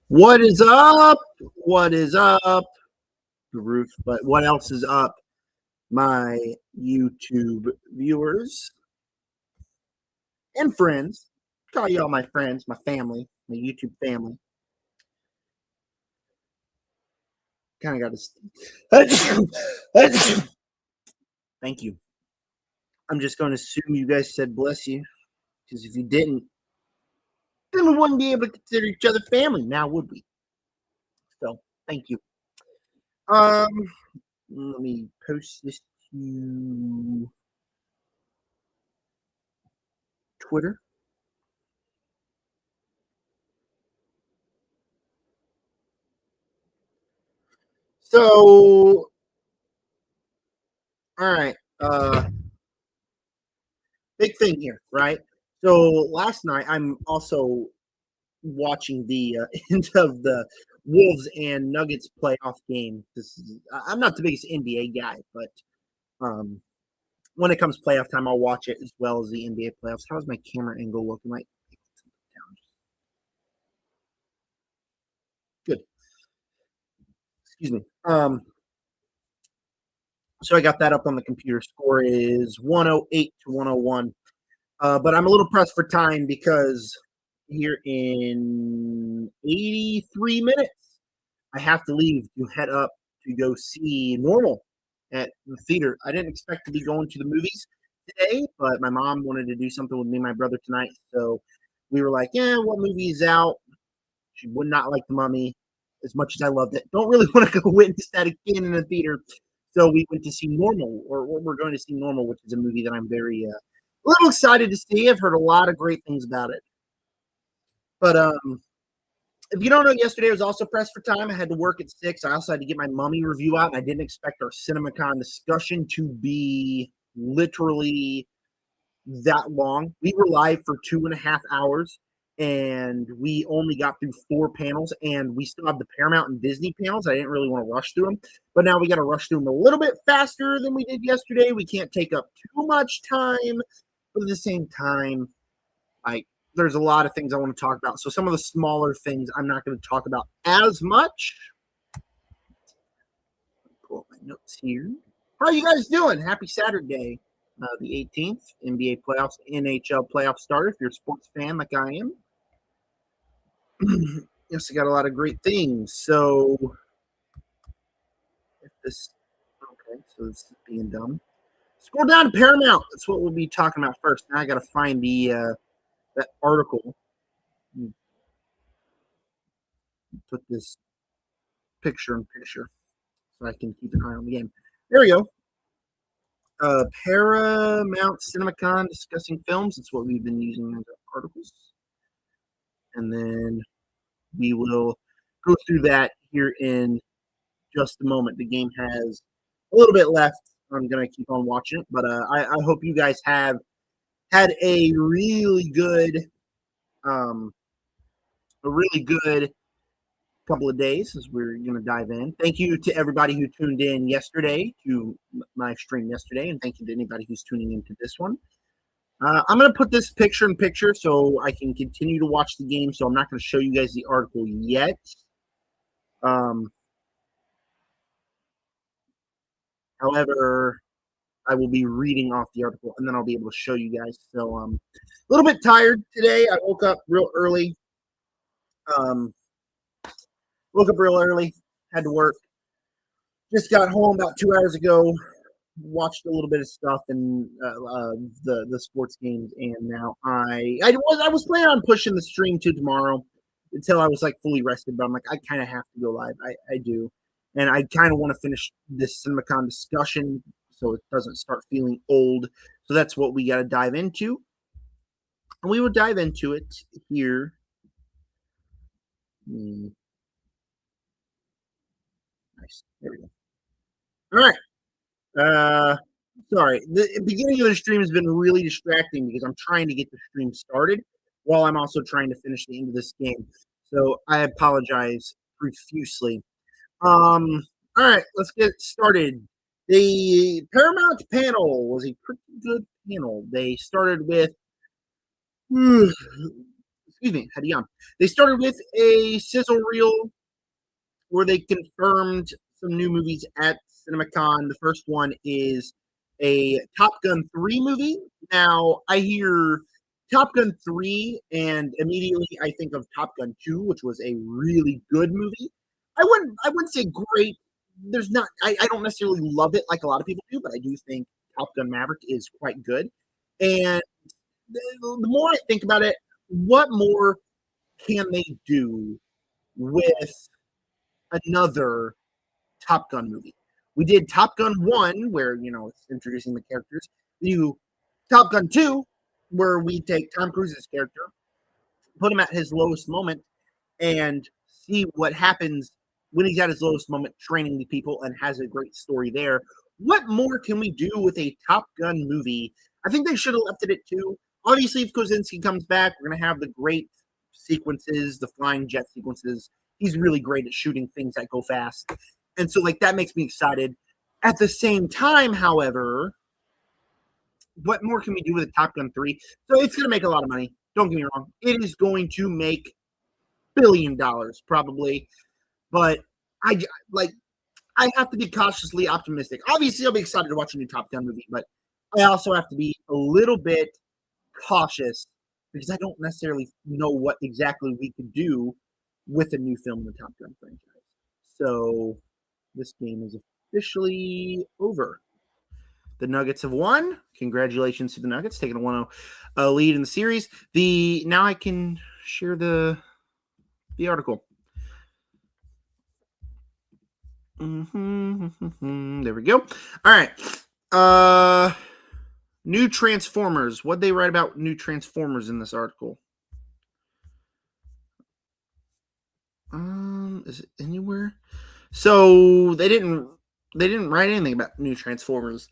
What is up? What is up? Ruth, but what else is up? My YouTube viewers and friends. Call you all my friends, my family, my YouTube family. Kind of got to. Thank you. I'm just going to assume you guys said bless you, because if you didn't, then we wouldn't be able to consider each other family now, would we? So, thank you. Let me post this to Twitter. So, all right. Big thing here, right? So last night, I'm also watching the end of the Wolves and Nuggets playoff game. I'm not the biggest NBA guy, but when it comes playoff time, I'll watch it as well as the NBA playoffs. How's my camera angle looking like? Good. Excuse me. So I got that up on the computer. Score is 108 to 101. But I'm a little pressed for time because here in 83 minutes, I have to leave to head up to go see Normal at the theater. I didn't expect to be going to the movies today, but my mom wanted to do something with me and my brother tonight. So we were like, yeah, what movie is out? She would not like The Mummy as much as I loved it. Don't really want to go witness that again in the theater. So we went to see Normal, or we're going to see Normal, which is a movie that I'm very a little excited to see. I've heard a lot of great things about it. But if you don't know, yesterday I was also pressed for time. I had to work at 6. I also had to get my Mummy review out, and I didn't expect our CinemaCon discussion to be literally that long. We were live for 2.5 hours, and we only got through 4 panels, and we still have the Paramount and Disney panels. I didn't really want to rush through them, but now we got to rush through them a little bit faster than we did yesterday. We can't take up too much time, but at the same time, there's a lot of things I want to talk about. So some of the smaller things I'm not going to talk about as much. Pull up my notes here. How are you guys doing? Happy Saturday, the 18th. NBA playoffs, NHL playoffs started. If you're a sports fan like I am. Yes, I got a lot of great things. So, if this, okay, so this is being done. Scroll down to Paramount. That's what we'll be talking about first. Now I got to find the that article. Put this picture in picture so I can keep an eye on the game. There we go. Paramount CinemaCon discussing films. That's what we've been using as articles. And then we will go through that here in just a moment. The game has a little bit left. I'm going to keep on watching it. But I hope you guys have had a really good couple of days as we're going to dive in. Thank you to everybody who tuned in yesterday to my stream yesterday, and thank you to anybody who's tuning into this one. I'm going to put this picture in picture so I can continue to watch the game, so I'm not going to show you guys the article yet. However, I will be reading off the article, and then I'll be able to show you guys. So a little bit tired today. I woke up real early. Had to work. Just got home about 2 hours ago. Watched a little bit of stuff in the sports games, and now I was planning on pushing the stream to tomorrow until I was like fully rested. But I'm like, I kind of have to go live. I do, and I kind of want to finish this CinemaCon discussion so it doesn't start feeling old. So that's what we got to dive into. and we will dive into it here. Nice. There we go. All right. Uh, sorry. The beginning of the stream has been really distracting because I'm trying to get the stream started while I'm also trying to finish the end of this game. So I apologize profusely. All right, let's get started. The Paramount panel was a pretty good panel. They started with, excuse me, had to yawn. They started with a sizzle reel where they confirmed some new movies at CinemaCon. The first one is a Top Gun 3 movie. Now, I hear Top Gun 3, and immediately I think of Top Gun 2, which was a really good movie. I wouldn't say great. There's not I don't necessarily love it like a lot of people do, but I do think Top Gun Maverick is quite good. And the more I think about it, what more can they do with another Top Gun movie? We did Top Gun 1, where, it's introducing the characters. You Top Gun 2, where we take Tom Cruise's character, put him at his lowest moment, and see what happens when he's at his lowest moment training the people and has a great story there. What more can we do with a Top Gun movie? I think they should have left it at 2. Obviously, if Kozinski comes back, we're going to have the great sequences, the flying jet sequences. He's really great at shooting things that go fast. And so, that makes me excited. At the same time, however, what more can we do with a Top Gun 3? So it's going to make a lot of money. Don't get me wrong. It is going to make $1 billion probably. But I have to be cautiously optimistic. Obviously, I'll be excited to watch a new Top Gun movie, but I also have to be a little bit cautious because I don't necessarily know what exactly we could do with a new film in the Top Gun franchise. So this game is officially over. The Nuggets have won. Congratulations to the Nuggets, taking a 1-0 lead in the series. Now I can share the article. There we go. All right. New Transformers. What'd they write about new Transformers in this article? Is it anywhere? So they didn't write anything about new Transformers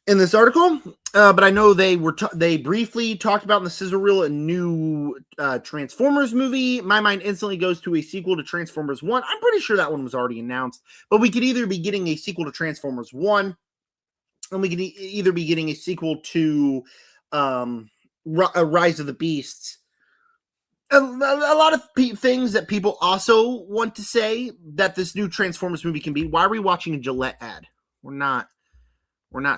in this article, but I know they briefly talked about in the sizzle reel a new Transformers movie. My mind instantly goes to a sequel to Transformers 1. I'm pretty sure that one was already announced, but we could either be getting a sequel to Transformers 1, and we could either be getting a sequel to Rise of the Beasts. A lot of things that people also want to say that this new Transformers movie can be. Why are we watching a Gillette ad? We're not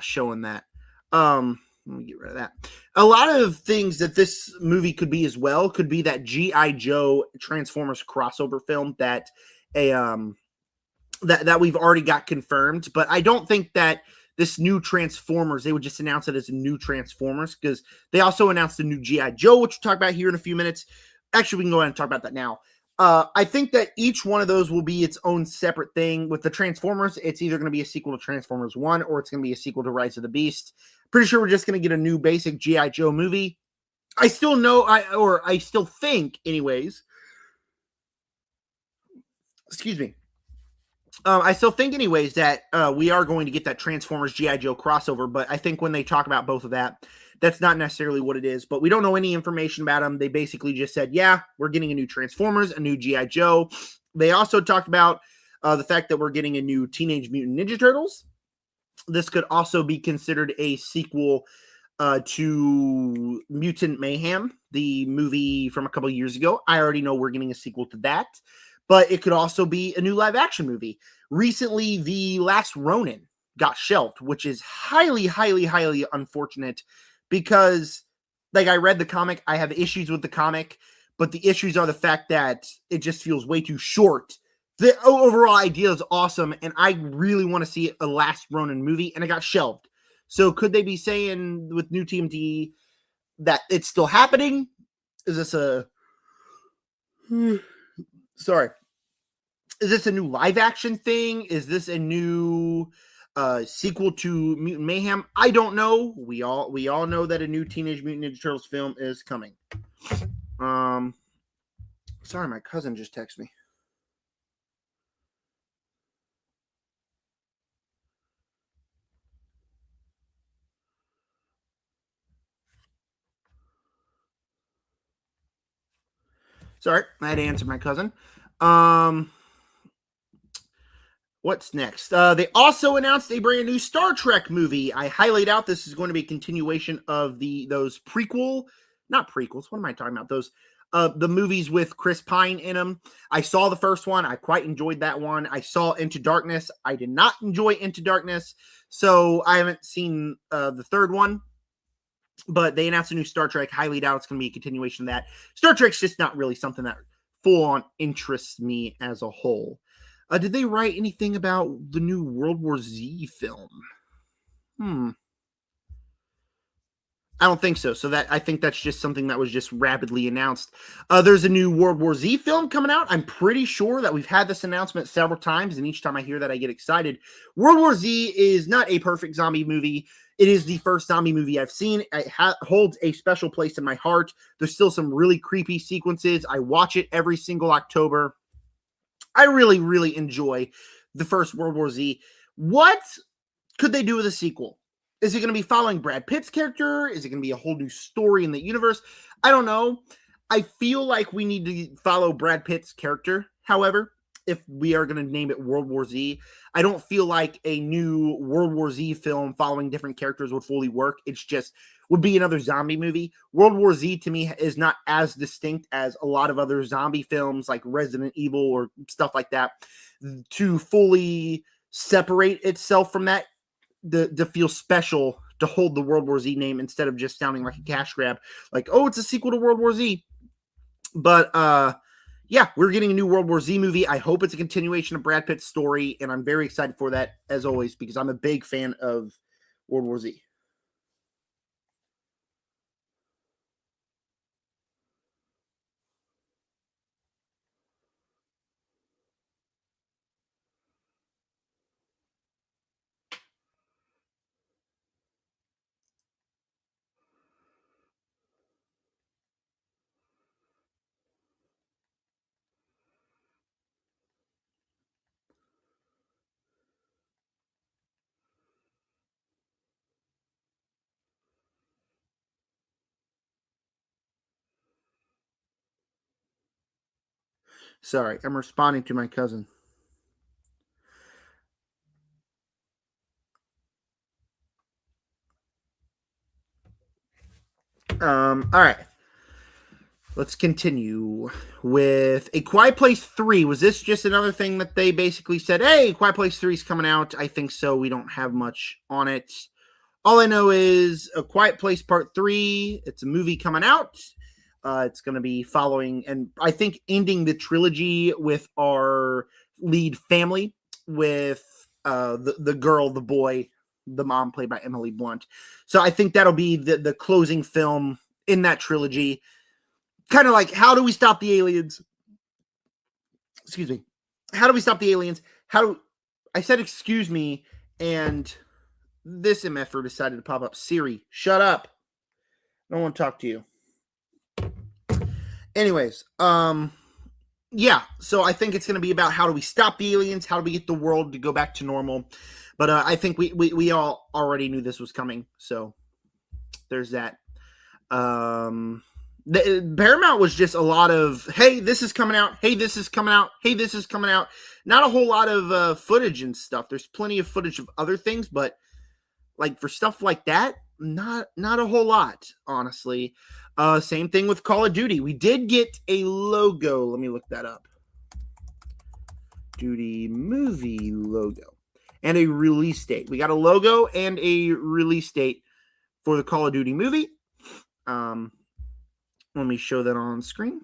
showing that. Let me get rid of that. A lot of things that this movie could be as well could be that G.I. Joe Transformers crossover film that that we've already got confirmed. But I don't think that this new Transformers, they would just announce it as a new Transformers, because they also announced a new G.I. Joe, which we'll talk about here in a few minutes. Actually, we can go ahead and talk about that now. I think that each one of those will be its own separate thing. With the Transformers, it's either going to be a sequel to Transformers 1 or it's going to be a sequel to Rise of the Beast. Pretty sure we're just going to get a new basic G.I. Joe movie. I still think, anyways. Excuse me. I still think, anyways, that we are going to get that Transformers G.I. Joe crossover, but I think when they talk about both of that, that's not necessarily what it is, but we don't know any information about them. They basically just said, yeah, we're getting a new Transformers, a new G.I. Joe. They also talked about the fact that we're getting a new Teenage Mutant Ninja Turtles. This could also be considered a sequel to Mutant Mayhem, the movie from a couple of years ago. I already know we're getting a sequel to that, but it could also be a new live-action movie. Recently, The Last Ronin got shelved, which is highly, highly, highly unfortunate. Because, I read the comic, I have issues with the comic, but the issues are the fact that it just feels way too short. The overall idea is awesome, and I really want to see a Last Ronin movie, and it got shelved. So could they be saying with new TMT that it's still happening? Is this Sorry. Is this a new live action thing? Is this a new Sequel to Mutant Mayhem. I don't know. We all know that a new Teenage Mutant Ninja Turtles film is coming. Sorry, my cousin just texted me. Sorry, I had to answer my cousin. What's next? They also announced a brand new Star Trek movie. I highlight out this is going to be a continuation of those not prequels. What am I talking about? Those the movies with Chris Pine in them. I saw the first one. I quite enjoyed that one. I saw Into Darkness. I did not enjoy Into Darkness, so I haven't seen the third one. But they announced a new Star Trek. Highly doubt it's going to be a continuation of that. Star Trek's just not really something that full on interests me as a whole. Did they write anything about the new World War Z film? I don't think so. I think that's just something that was just rapidly announced. There's a new World War Z film coming out. I'm pretty sure that we've had this announcement several times, and each time I hear that, I get excited. World War Z is not a perfect zombie movie. It is the first zombie movie I've seen. It holds a special place in my heart. There's still some really creepy sequences. I watch it every single October. I really, really enjoy the first World War Z. What could they do with a sequel? Is it going to be following Brad Pitt's character? Is it going to be a whole new story in the universe? I don't know. I feel like we need to follow Brad Pitt's character, however, if we are going to name it World War Z. I don't feel like a new World War Z film following different characters would fully work. It's just would be another zombie movie. World War Z to me is not as distinct as a lot of other zombie films like Resident Evil or stuff like that to fully separate itself from that, to feel special, to hold the World War Z name instead of just sounding like a cash grab. Like, oh, it's a sequel to World War Z. But yeah, we're getting a new World War Z movie. I hope it's a continuation of Brad Pitt's story, and I'm very excited for that, as always, because I'm a big fan of World War Z. Sorry, I'm responding to my cousin. All right. Let's continue with A Quiet Place 3. Was this just another thing that they basically said, hey, Quiet Place 3 is coming out? I think so. We don't have much on it. All I know is A Quiet Place Part 3. It's a movie coming out. It's going to be following, and I think ending the trilogy with our lead family, with the girl, the boy, the mom played by Emily Blunt. So I think that'll be the closing film in that trilogy. Kind of like, how do we stop the aliens? Excuse me. How do we stop the aliens? I said excuse me, and this MFer decided to pop up. Siri, shut up. I don't want to talk to you. Anyways, yeah, so I think it's going to be about how do we stop the aliens, how do we get the world to go back to normal. But I think we all already knew this was coming, so there's that. The Paramount was just a lot of, hey, this is coming out, hey, this is coming out, hey, this is coming out. Not a whole lot of footage and stuff. There's plenty of footage of other things, but like for stuff like that, not a whole lot, honestly. Same thing with Call of Duty. We did get a logo. Let me look that up. Duty movie logo. And a release date. We got a logo and a release date for the Call of Duty movie. Let me show that on screen.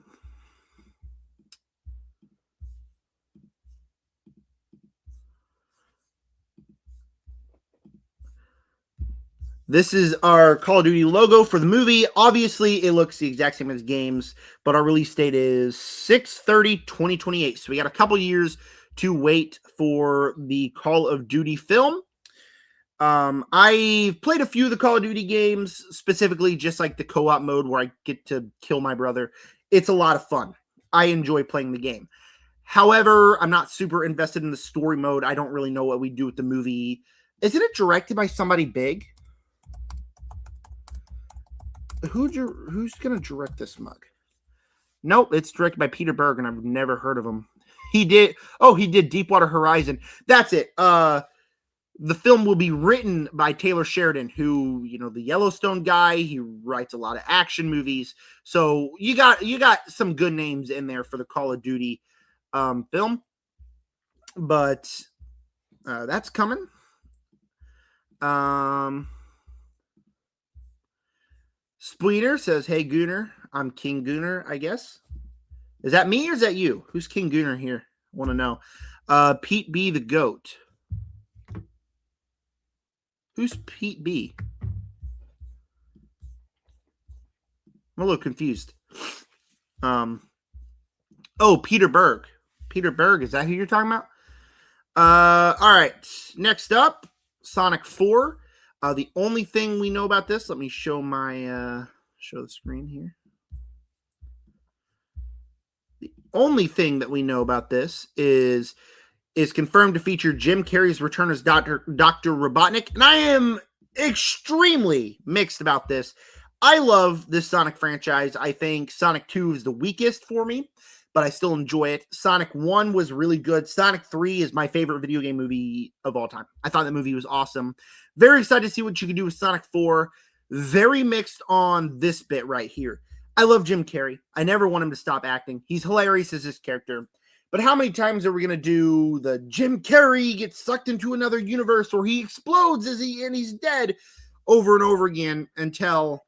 This is our Call of Duty logo for the movie. Obviously, it looks the exact same as games, but our release date is 6/30/2028. So we got a couple years to wait for the Call of Duty film. I've played a few of the Call of Duty games, specifically just like the co-op mode where I get to kill my brother. It's a lot of fun. I enjoy playing the game. However, I'm not super invested in the story mode. I don't really know what we do with the movie. Isn't it directed by somebody big? Who's gonna direct this mug? Nope, it's directed by Peter Berg, and I've never heard of him. He did Deepwater Horizon. That's it. The film will be written by Taylor Sheridan, who, the Yellowstone guy. He writes a lot of action movies. So you got some good names in there for the Call of Duty film. But that's coming. Spleeter says, "Hey Gooner, I'm King Gooner, I guess." Is that me or is that you? Who's King Gooner here? I want to know. Pete B the Goat. Who's Pete B? I'm a little confused. Peter Berg. Peter Berg, is that who you're talking about? All right. Next up, Sonic 4. The only thing we know about this, let me show show the screen here. The only thing that we know about this is confirmed to feature Jim Carrey's return as Dr. Robotnik, and I am extremely mixed about this. I love this Sonic franchise. I think Sonic 2 is the weakest for me, but I still enjoy it. Sonic 1 was really good. Sonic 3 is my favorite video game movie of all time. I thought that movie was awesome. Very excited to see what you can do with Sonic 4. Very mixed on this bit right here. I love Jim Carrey. I never want him to stop acting. He's hilarious as this character. But how many times are we going to do the Jim Carrey gets sucked into another universe or he explodes and he's dead over and over again until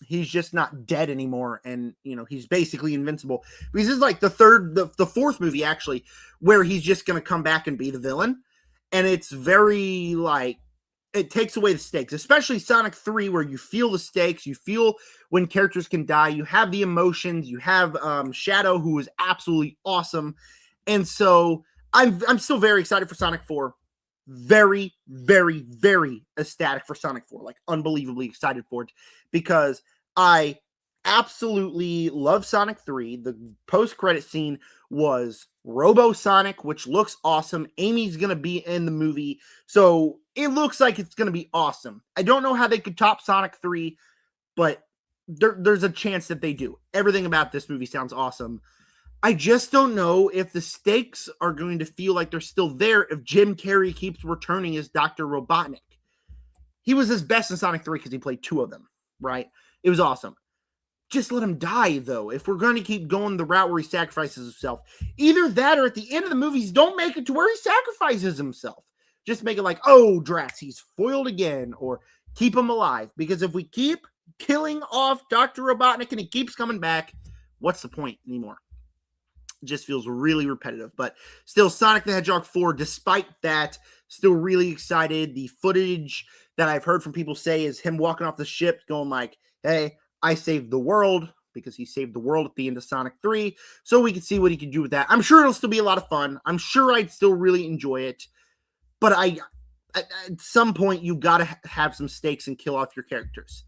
he's just not dead anymore, and he's basically invincible. Because this is like the fourth movie actually, where he's just going to come back and be the villain, and it's very it takes away the stakes, especially Sonic 3, where you feel the stakes, you feel when characters can die, you have the emotions, you have Shadow, who is absolutely awesome, and so I'm still very excited for Sonic 4. Very, very, very ecstatic for Sonic 4, unbelievably excited for it, because I absolutely love Sonic 3. The post-credit scene was Robo Sonic, which looks awesome. Amy's going to be in the movie, so it looks like it's going to be awesome. I don't know how they could top Sonic 3, but there's a chance that they do. Everything about this movie sounds awesome. I just don't know if the stakes are going to feel like they're still there if Jim Carrey keeps returning as Dr. Robotnik. He was his best in Sonic 3 because he played two of them, right? It was awesome. Just let him die, though. If we're going to keep going the route where he sacrifices himself, either that or at the end of the movies, don't make it to where he sacrifices himself. Just make it like, oh, Dratz, he's foiled again, or keep him alive. Because if we keep killing off Dr. Robotnik and he keeps coming back, what's the point anymore? It just feels really repetitive. But still, Sonic the Hedgehog 4, despite that, still really excited. The footage that I've heard from people say is him walking off the ship going like, hey, I saved the world, because he saved the world at the end of Sonic 3. So we can see what he can do with that. I'm sure it'll still be a lot of fun. I'm sure I'd still really enjoy it. But at some point, you got to have some stakes and kill off your characters.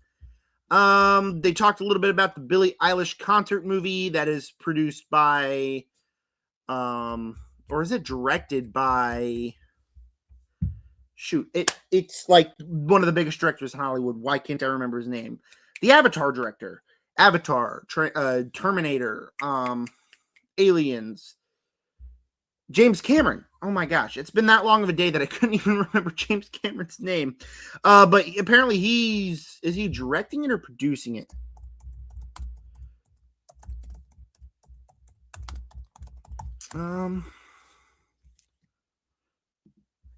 They talked a little bit about the Billie Eilish concert movie that is produced by, or is it directed by? Shoot, it's like one of the biggest directors in Hollywood. Why can't I remember his name? The Avatar director, Terminator, Aliens, James Cameron. Oh my gosh, it's been that long of a day that I couldn't even remember James Cameron's name. But apparently is he directing it or producing it?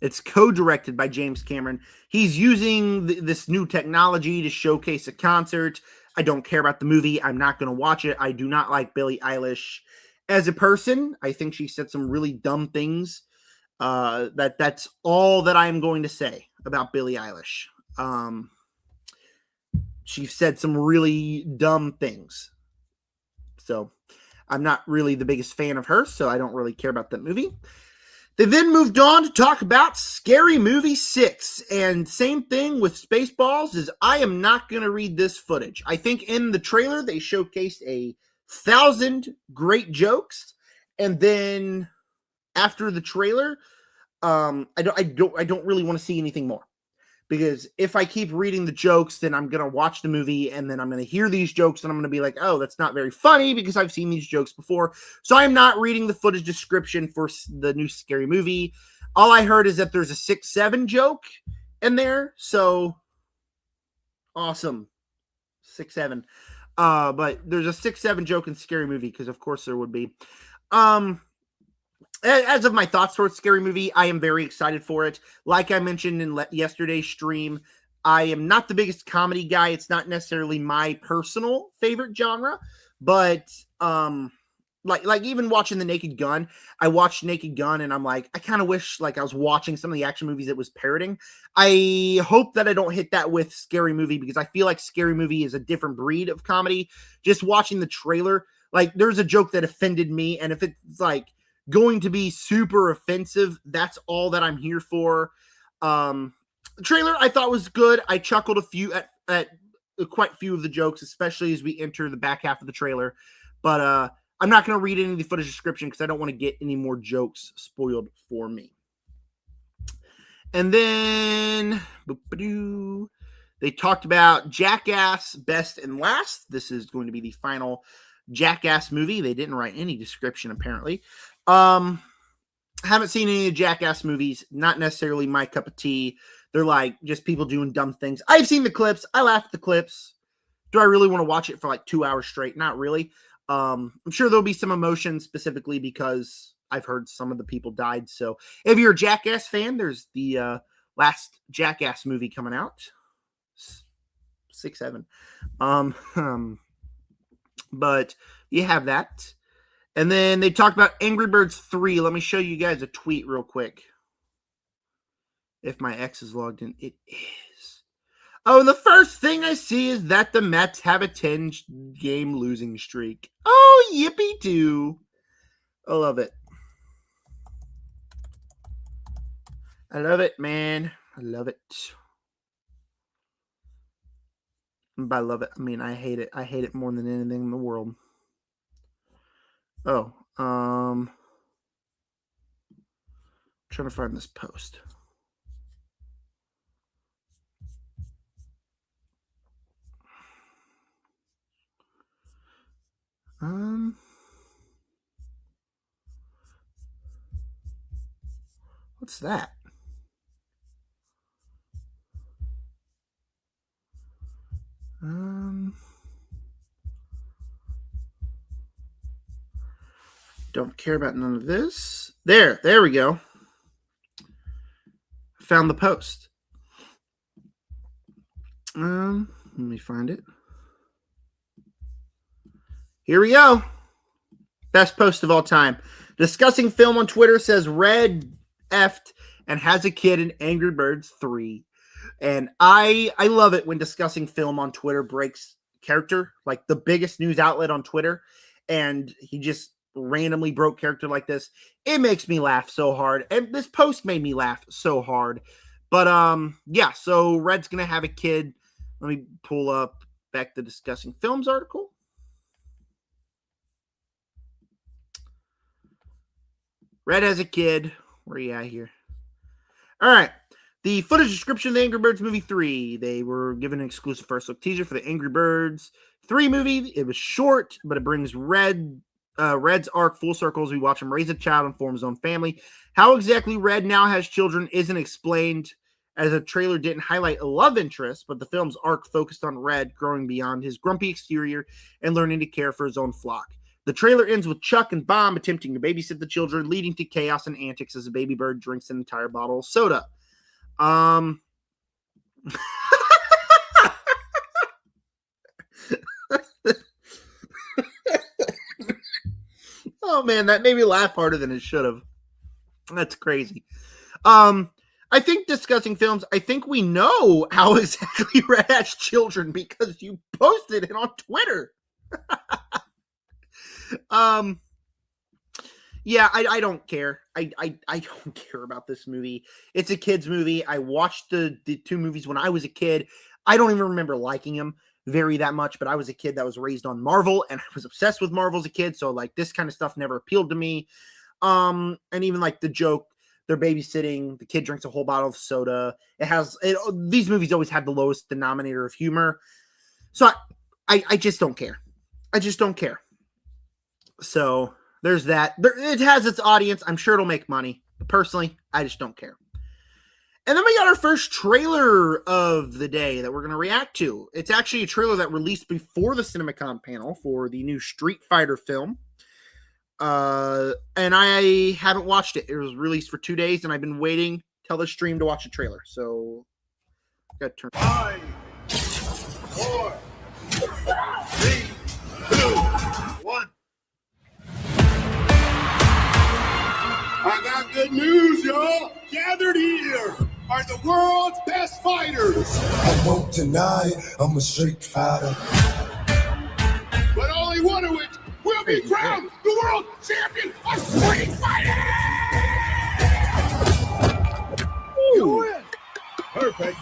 It's co-directed by James Cameron. He's using this new technology to showcase a concert. I don't care about the movie. I'm not going to watch it. I do not like Billie Eilish as a person. I think she said some really dumb things. That's all that I'm going to say about Billie Eilish. She said some really dumb things. So I'm not really the biggest fan of her, so I don't really care about that movie. They then moved on to talk about Scary Movie 6. And same thing with Spaceballs is I am not going to read this footage. I think in the trailer they showcased 1,000 great jokes. And then after the trailer, I don't really want to see anything more. Because if I keep reading the jokes, then I'm going to watch the movie and then I'm going to hear these jokes and I'm going to be like, oh, that's not very funny because I've seen these jokes before. So I'm not reading the footage description for the new Scary Movie. All I heard is that there's a 6-7 joke in there. So awesome. 6-7. But there's a 6-7 joke in Scary Movie because of course there would be. As of my thoughts towards Scary Movie, I am very excited for it. Like I mentioned in yesterday's stream, I am not the biggest comedy guy. It's not necessarily my personal favorite genre, but like even watching The Naked Gun, I watched Naked Gun and I'm like, I kind of wish like I was watching some of the action movies it was parroting. I hope that I don't hit that with Scary Movie because I feel like Scary Movie is a different breed of comedy. Just watching the trailer, like there's a joke that offended me, and if it's like going to be super offensive, that's all that I'm here for. The trailer I thought was good. I chuckled a few at quite a few of the jokes, especially as we enter the back half of the trailer. But I'm not going to read any of the footage description because I don't want to get any more jokes spoiled for me. And then they talked about Jackass Best and Last. This is going to be the final Jackass movie. They didn't write any description apparently. Haven't seen any of the Jackass movies. Not necessarily my cup of tea. They're like just people doing dumb things. I've seen the clips. I laugh at the clips. Do I really want to watch it for like 2 hours straight? Not really. I'm sure there'll be some emotion specifically because I've heard some of the people died. So if you're a Jackass fan, there's the last Jackass movie coming out. 6-7. But you have that. And then they talked about Angry Birds 3. Let me show you guys a tweet real quick. If my X is logged in, it is. Oh, the first thing I see is that the Mets have a 10-game losing streak. Oh, yippee-doo. I love it. I love it, man. I love it. By love it, I mean I hate it. I hate it more than anything in the world. Oh, trying to find this post. What's that? Don't care about none of this. There we go. Found the post. Let me find it. Here we go. Best post of all time. Discussing film on Twitter says Red effed and has a kid in Angry Birds 3. And I love it when discussing film on Twitter breaks character, like the biggest news outlet on Twitter, and he just randomly broke character like this. It makes me laugh so hard. And this post made me laugh so hard. But yeah, so Red's gonna have a kid. Let me pull up back the discussing films article. Red has a kid. Where are you at here? All right. The footage description of the Angry Birds movie 3. They were given an exclusive first look teaser for the Angry Birds 3 movie. It was short, but it brings Red's arc full circle as we watch him raise a child and form his own family. How exactly Red now has children isn't explained, as a trailer didn't highlight a love interest, but the film's arc focused on Red growing beyond his grumpy exterior and learning to care for his own flock. The trailer ends with Chuck and Bomb attempting to babysit the children, leading to chaos and antics as a baby bird drinks an entire bottle of soda. Oh man, that made me laugh harder than it should have. That's crazy. I think discussing films, I think we know how exactly Red has children because you posted it on Twitter. Yeah, I don't care. I don't care about this movie. It's a kid's movie. I watched the two movies when I was a kid. I don't even remember liking them that much, but I was a kid that was raised on Marvel and I was obsessed with Marvel as a kid. So like this kind of stuff never appealed to me. And even like the joke, they're babysitting, the kid drinks a whole bottle of soda. These movies always have the lowest denominator of humor. So I just don't care. I just don't care. So there's that. It has its audience. I'm sure it'll make money. But personally, I just don't care. And then we got our first trailer of the day that we're going to react to. It's actually a trailer that released before the CinemaCon panel for the new Street Fighter film. And I haven't watched it. It was released for 2 days, and I've been waiting till the stream to watch the trailer. So, got to turn. 5, 4, 3, 2, 1. I got good news, y'all. Gathered here are the world's best fighters. I won't deny I'm a street fighter. But only one of which will be crowned the world champion of street fighting! You win! Perfect.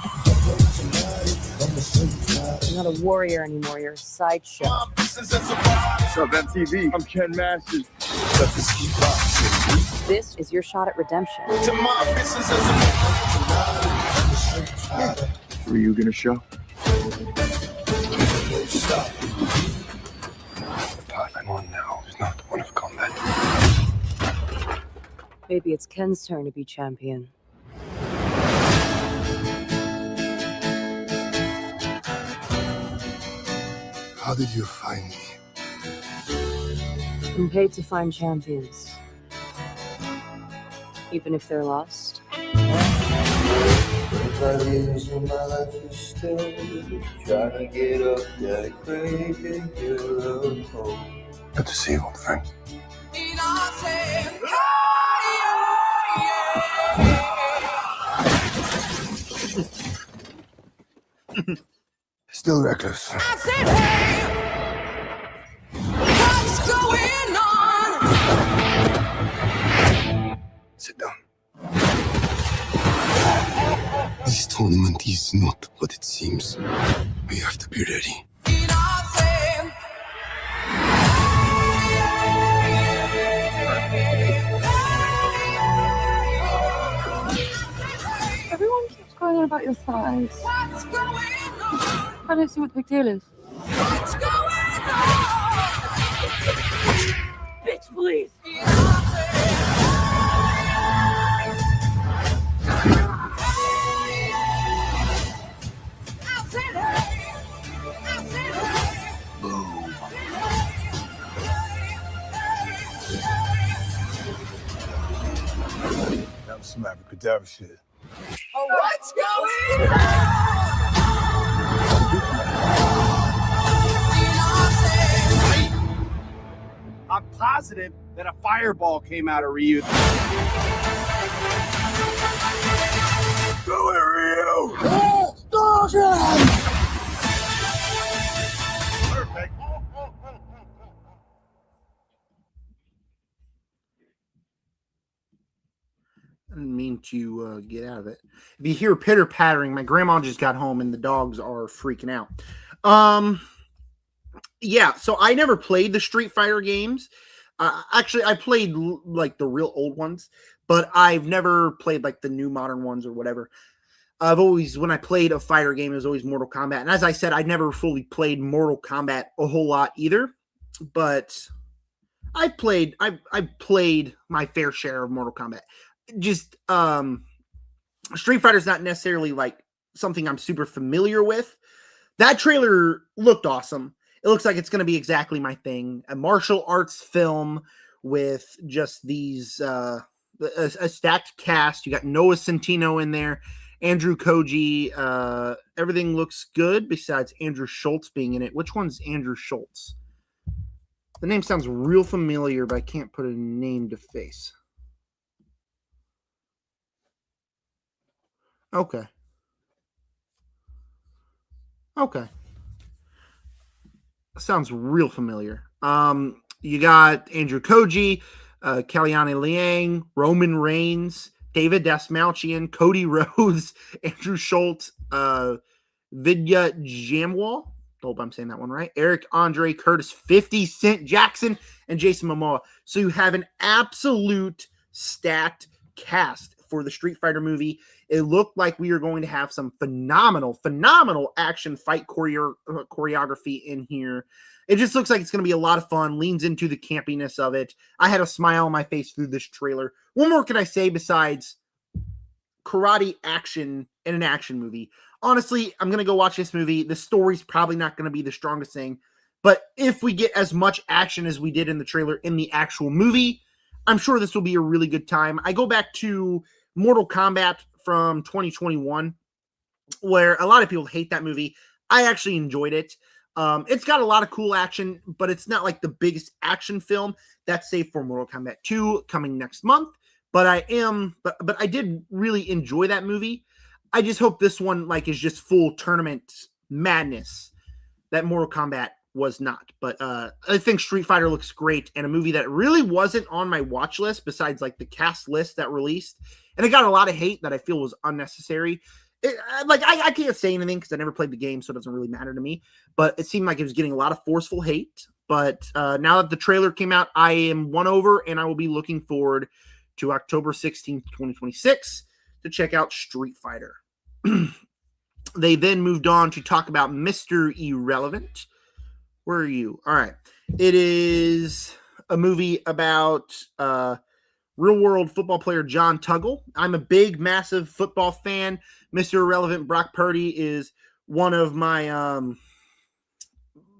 You're not a warrior anymore, you're a sideshow. What's up, MTV? I'm Ken Masters. This is your shot at redemption. To my business as a Were you gonna show? The path I'm on now is not one of combat. Maybe it's Ken's turn to be champion. How did you find me? I'm paid to find champions. Even if they're lost. 25 years of my life is still trying to get up that great big hill of hope. Good to see you, old friend. Still reckless. I said, hey, what's going on? Sit down. This tournament is not what it seems. We have to be ready. Everyone keeps going on about your thighs. What's going on? I don't see what the big deal is. What's going on? Bitch, please. I said, hey, I said, hey. That was some abracadabra shit. Oh, what's going on? I'm positive that a fireball came out of Ryu. Go at Ryu! Perfect. I didn't mean to get out of it. If you hear pitter pattering, my grandma just got home and the dogs are freaking out. Yeah, so I never played the Street Fighter games. Actually, I played like the real old ones, but I've never played like the new modern ones or whatever. When I played a fighter game, it was always Mortal Kombat. And as I said, I never fully played Mortal Kombat a whole lot either. But I've played my fair share of Mortal Kombat. Just Street Fighter's not necessarily like something I'm super familiar with. That trailer looked awesome. It looks like it's going to be exactly my thing. A martial arts film with just these a stacked cast. You got Noah Centineo in there, Andrew Koji. Everything looks good besides Andrew Schultz being in it. Which one's Andrew Schultz? The name sounds real familiar, but I can't put a name to face. Okay. Sounds real familiar. You got Andrew Koji. Kellyanne Liang, Roman Reigns, David Dasmalchian, Cody Rhodes, Andrew Schultz, Vidya Jamwal. Hope I'm saying that one right. Eric Andre Curtis, 50 Cent Jackson, and Jason Momoa. So you have an absolute stacked cast for the Street Fighter movie. It looked like we were going to have some phenomenal action fight choreography in here. It just looks like it's going to be a lot of fun, leans into the campiness of it. I had a smile on my face through this trailer. What more can I say besides karate action in an action movie? Honestly, I'm going to go watch this movie. The story's probably not going to be the strongest thing, but if we get as much action as we did in the trailer in the actual movie, I'm sure this will be a really good time. I go back to Mortal Kombat from 2021, where a lot of people hate that movie. I actually enjoyed it. It's got a lot of cool action, but it's not like the biggest action film. That's safe for Mortal Kombat 2 coming next month. But I did really enjoy that movie. I just hope this one is just full tournament madness that Mortal Kombat was not. But I think Street Fighter looks great, and a movie that really wasn't on my watch list besides the cast list that released, and it got a lot of hate that I feel was unnecessary. I can't say anything because I never played the game, so it doesn't really matter to me. But it seemed like it was getting a lot of forceful hate. But now that the trailer came out, I am won over, and I will be looking forward to October 16th, 2026 to check out Street Fighter. They then moved on to talk about Mr. Irrelevant. Where are you? All right. It is a movie about real-world football player John Tuggle. I'm a big, massive football fan. Mr. Irrelevant, Brock Purdy, is one of my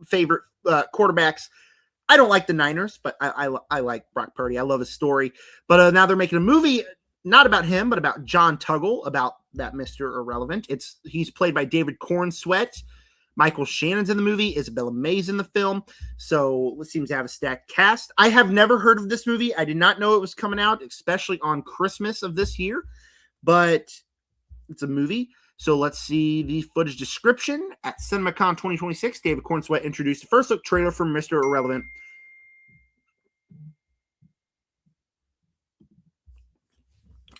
favorite quarterbacks. I don't like the Niners, but I like Brock Purdy. I love his story. But now they're making a movie, not about him, but about John Tuggle, about that Mr. Irrelevant. He's played by David Cornsweet. Michael Shannon's in the movie. Isabella May's in the film. So it seems to have a stacked cast. I have never heard of this movie. I did not know it was coming out, especially on Christmas of this year. But it's a movie. So let's see the footage description. At CinemaCon 2026, David Cornsweet introduced the first look trailer for Mr. Irrelevant.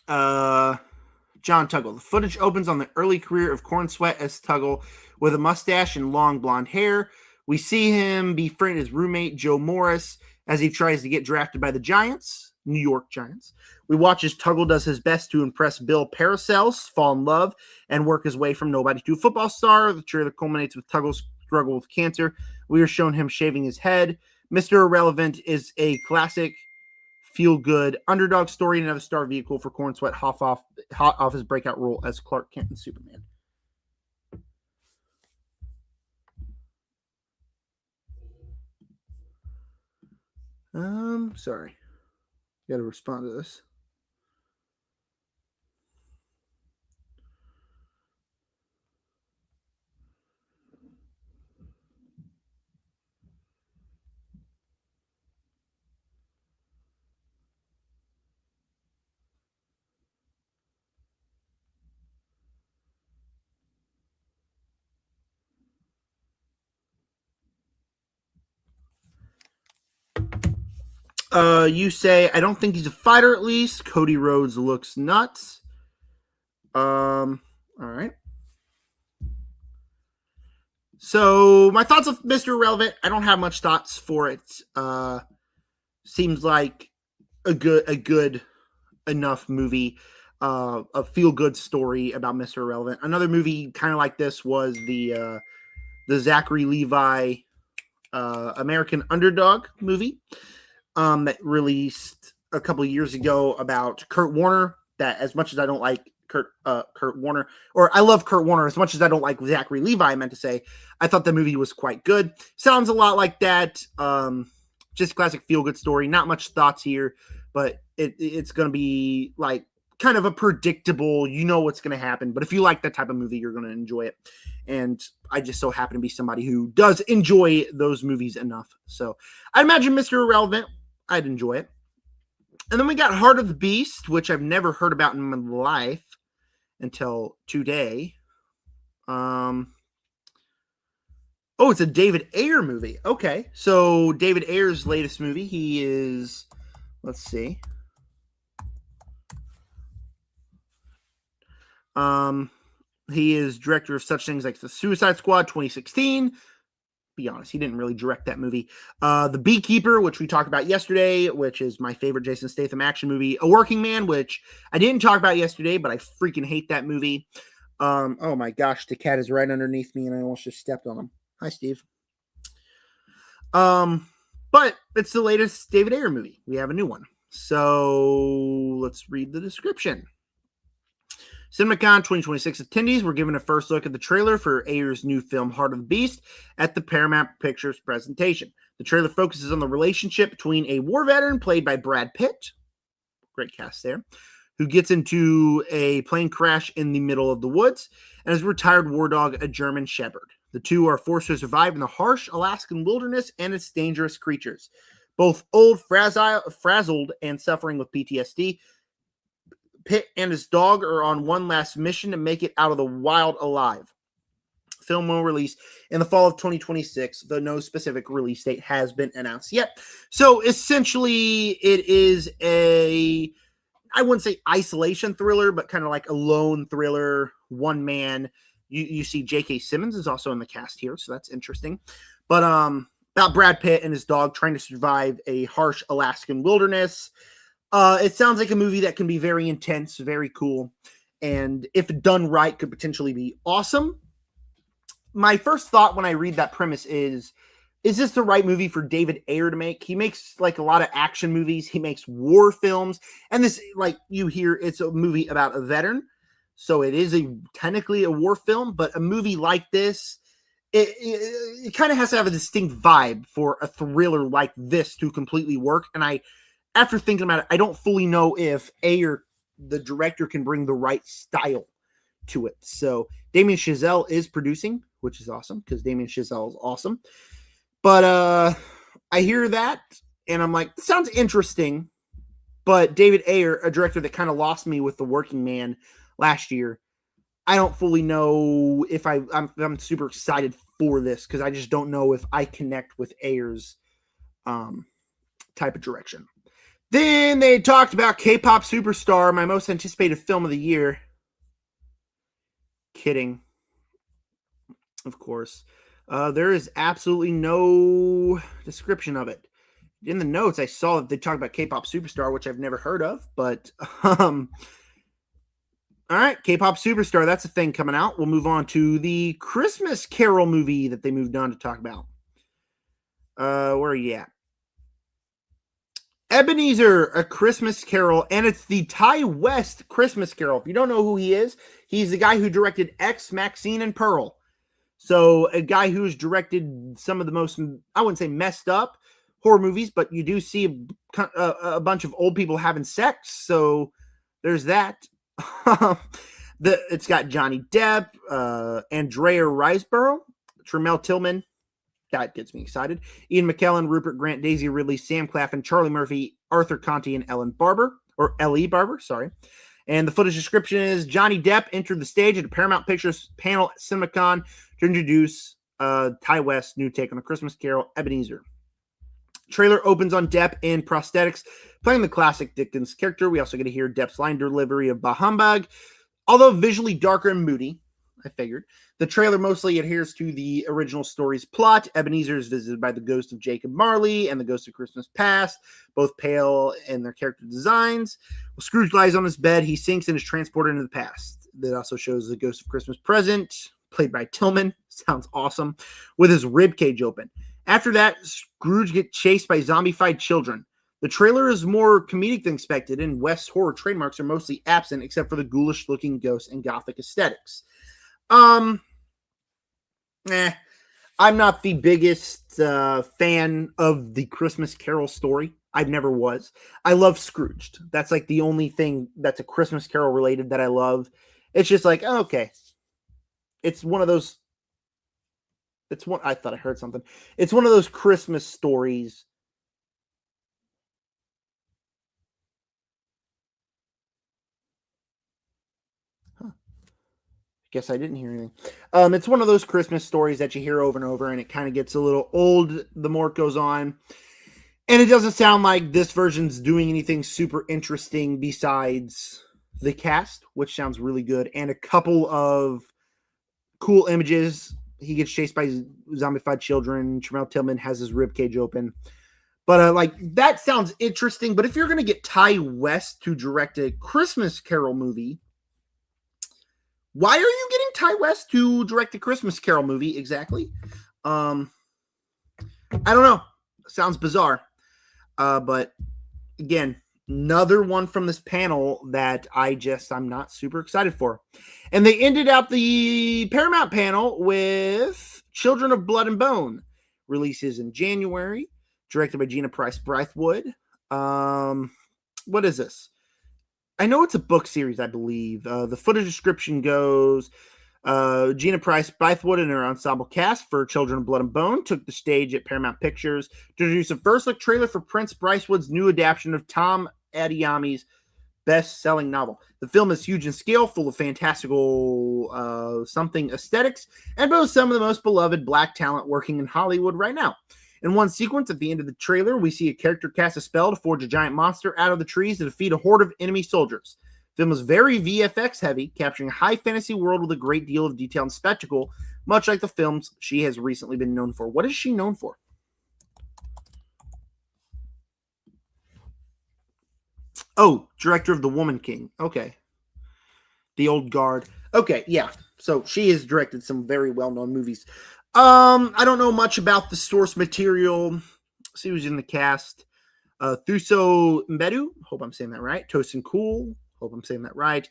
John Tuggle. The footage opens on the early career of Cornsweet as Tuggle with a mustache and long blonde hair. We see him befriend his roommate, Joe Morris, as he tries to get drafted by the Giants, New York Giants. We watch as Tuggle does his best to impress Bill Parcells, fall in love, and work his way from nobody to a football star. The trailer culminates with Tuggle's struggle with cancer. We are shown him shaving his head. Mr. Irrelevant is a classic feel-good underdog story, and another star vehicle for Cornsweet, hot off his breakout role as Clark Kent in Superman. Sorry. Got to respond to this. You say, I don't think he's a fighter, at least. Cody Rhodes looks nuts. All right. So my thoughts of Mr. Irrelevant, I don't have much thoughts for it. Seems like a good enough movie, a feel-good story about Mr. Irrelevant. Another movie kind of like this was the Zachary Levi American Underdog movie. That released a couple of years ago about Kurt Warner. That as much as I don't like Kurt Warner, or I love Kurt Warner as much as I don't like Zachary Levi, I meant to say, I thought the movie was quite good. Sounds a lot like that. Just classic feel-good story. Not much thoughts here, but it's going to be kind of a predictable, you know what's going to happen. But if you like that type of movie, you're going to enjoy it. And I just so happen to be somebody who does enjoy those movies enough. So I imagine Mr. Irrelevant, I'd enjoy it. And then we got Heart of the Beast, which I've never heard about in my life until today. Oh, it's a David Ayer movie. Okay. So David Ayer's latest movie, he is Let's see. He is director of such things like The Suicide Squad 2016. Be honest, he didn't really direct that movie. The Beekeeper, which we talked about yesterday, which is my favorite Jason Statham action movie. A Working Man, which I didn't talk about yesterday, but I freaking hate that movie. Oh my gosh, the cat is right underneath me and I almost just stepped on him. Hi, Steve. But it's the latest David Ayer movie. We have a new one. So let's read the description. CinemaCon 2026 attendees were given a first look at the trailer for Ayer's new film Heart of the Beast at the Paramount Pictures presentation. The trailer focuses on the relationship between a war veteran played by Brad Pitt, great cast there, who gets into a plane crash in the middle of the woods, and his retired war dog, a German Shepherd. The two are forced to survive in the harsh Alaskan wilderness and its dangerous creatures. Both old, frazzled, and suffering with PTSD, Pitt and his dog are on one last mission to make it out of the wild alive. Film will release in the fall of 2026, though no specific release date has been announced yet. So essentially, it is I wouldn't say isolation thriller, but kind of like a lone thriller, one man. You see J.K. Simmons is also in the cast here, so that's interesting. But about Brad Pitt and his dog trying to survive a harsh Alaskan wilderness. It sounds like a movie that can be very intense, very cool, and if done right, could potentially be awesome. My first thought when I read that premise is this the right movie for David Ayer to make? He makes like a lot of action movies. He makes war films, and this, like you hear, it's a movie about a veteran, so it is technically a war film. But a movie like this, it kind of has to have a distinct vibe for a thriller like this to completely work. And after thinking about it, I don't fully know if Ayer, the director, can bring the right style to it. So Damien Chazelle is producing, which is awesome because Damien Chazelle is awesome. But I hear that and I'm like, this sounds interesting. But David Ayer, a director that kind of lost me with The Working Man last year, I don't fully know if I'm super excited for this because I just don't know if I connect with Ayer's type of direction. Then they talked about K-pop Superstar, my most anticipated film of the year. Kidding. Of course. There is absolutely no description of it. In the notes, I saw that they talked about K-pop Superstar, which I've never heard of, but all right, K-pop Superstar, that's a thing coming out. We'll move on to the Christmas Carol movie that they moved on to talk about. Where are you at? Ebenezer, A Christmas Carol, and it's the Ty West Christmas Carol. If you don't know who he is, he's the guy who directed X, Maxine, and Pearl. So a guy who's directed some of the most, I wouldn't say messed up horror movies, but you do see a bunch of old people having sex. So there's that. It's got Johnny Depp, Andrea Riseborough, Tremel Tillman. That gets me excited. Ian McKellen, Rupert Grant, Daisy Ridley, Sam Claflin, Charlie Murphy, Arthur Conti, and L.E. Barber, sorry. And the footage description is Johnny Depp entered the stage at a Paramount Pictures panel at CinemaCon to introduce Ty West's new take on the Christmas Carol, Ebenezer. Trailer opens on Depp in prosthetics, playing the classic Dickens character. We also get to hear Depp's line delivery of Bah Humbug. Although visually darker and moody, I figured, the trailer mostly adheres to the original story's plot. Ebenezer is visited by the ghost of Jacob Marley and the ghost of Christmas Past, both pale in their character designs. While Scrooge lies on his bed, he sinks and is transported into the past. That also shows the ghost of Christmas Present, played by Tillman. Sounds awesome. With his rib cage open. After that, Scrooge gets chased by zombified children. The trailer is more comedic than expected, and West's horror trademarks are mostly absent, except for the ghoulish-looking ghosts and gothic aesthetics. I'm not the biggest fan of the Christmas Carol story. I never was. I love Scrooged. That's like the only thing that's a Christmas Carol related that I love. It's just like, oh, okay. It's one of those. I thought I heard something. It's one of those Christmas stories. Guess I didn't hear anything. It's one of those Christmas stories that you hear over and over, and it kind of gets a little old the more it goes on. And it doesn't sound like this version's doing anything super interesting besides the cast, which sounds really good, and a couple of cool images. He gets chased by zombified children. Tremel Tillman has his rib cage open. But like that sounds interesting. But if you're going to get Ty West to direct a Christmas Carol movie, why are you getting Ty West to direct a Christmas Carol movie exactly? I don't know. Sounds bizarre. But again, another one from this panel that I'm not super excited for. And they ended out the Paramount panel with Children of Blood and Bone. Releases in January. Directed by Gina Price Blythewood. What is this? I know it's a book series, I believe. The footage description goes, Gina Price Blythewood and her ensemble cast for Children of Blood and Bone took the stage at Paramount Pictures to introduce a first-look trailer for Prince Brycewood's new adaptation of Tom Adiyami's best-selling novel. The film is huge in scale, full of fantastical something aesthetics, and boasts some of the most beloved black talent working in Hollywood right now. In one sequence at the end of the trailer, we see a character cast a spell to forge a giant monster out of the trees to defeat a horde of enemy soldiers. The film is very VFX heavy, capturing a high fantasy world with a great deal of detail and spectacle, much like the films she has recently been known for. What is she known for? Oh, director of The Woman King. Okay. The Old Guard. Okay, yeah. So she has directed some very well-known movies. I don't know much about the source material. See who's in the cast. Thuso Mbedu. Hope I'm saying that right. Tosin Cool. Hope I'm saying that right.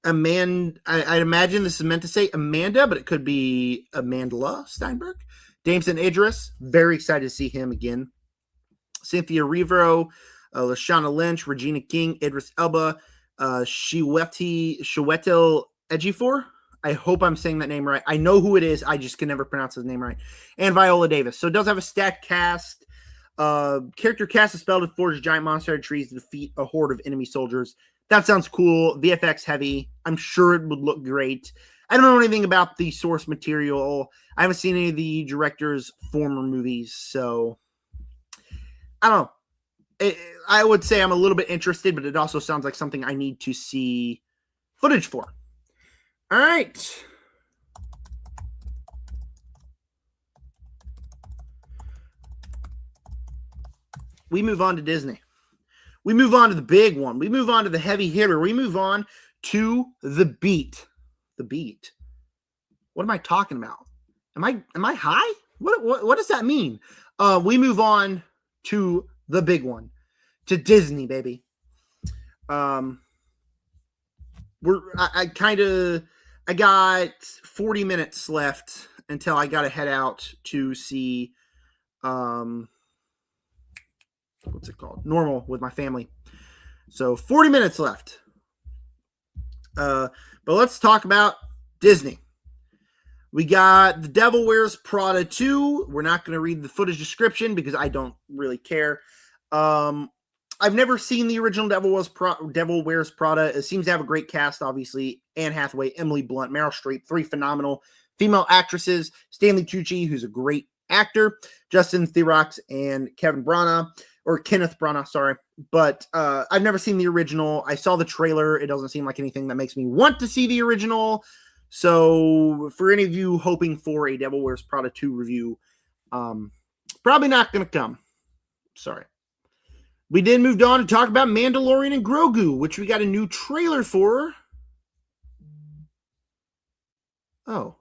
Amanda. I'd imagine this is meant to say Amanda, but it could be Amandla Steinberg. Damson Idris. Very excited to see him again. Cynthia Rivero. Lashana Lynch. Regina King. Idris Elba. Chiwetel Ejiofor. I hope I'm saying that name right. I know who it is. I just can never pronounce his name right. And Viola Davis. So it does have a stacked cast. Character cast is spelled to forge a giant monster out of trees to defeat a horde of enemy soldiers. That sounds cool. VFX heavy. I'm sure it would look great. I don't know anything about the source material. I haven't seen any of the director's former movies. So I don't know. I would say I'm a little bit interested, but it also sounds like something I need to see footage for. All right. We move on to Disney. We move on to the big one. We move on to the heavy hitter. We move on to The Beat. The Beat. What am I talking about? Am I high? What does that mean? We move on to the big one. To Disney, baby. I got 40 minutes left until I got to head out to see, what's it called? Normal with my family. So 40 minutes left. But let's talk about Disney. We got The Devil Wears Prada 2. We're not going to read the footage description because I don't really care. I've never seen the original Devil Wears Prada. It seems to have a great cast, obviously. Anne Hathaway, Emily Blunt, Meryl Streep, 3 phenomenal female actresses. Stanley Tucci, who's a great actor. Justin Theroux and Kenneth Branagh, sorry. But I've never seen the original. I saw the trailer. It doesn't seem like anything that makes me want to see the original. So for any of you hoping for a Devil Wears Prada 2 review, probably not going to come. Sorry. We then moved on to talk about Mandalorian and Grogu, which we got a new trailer for. Oh.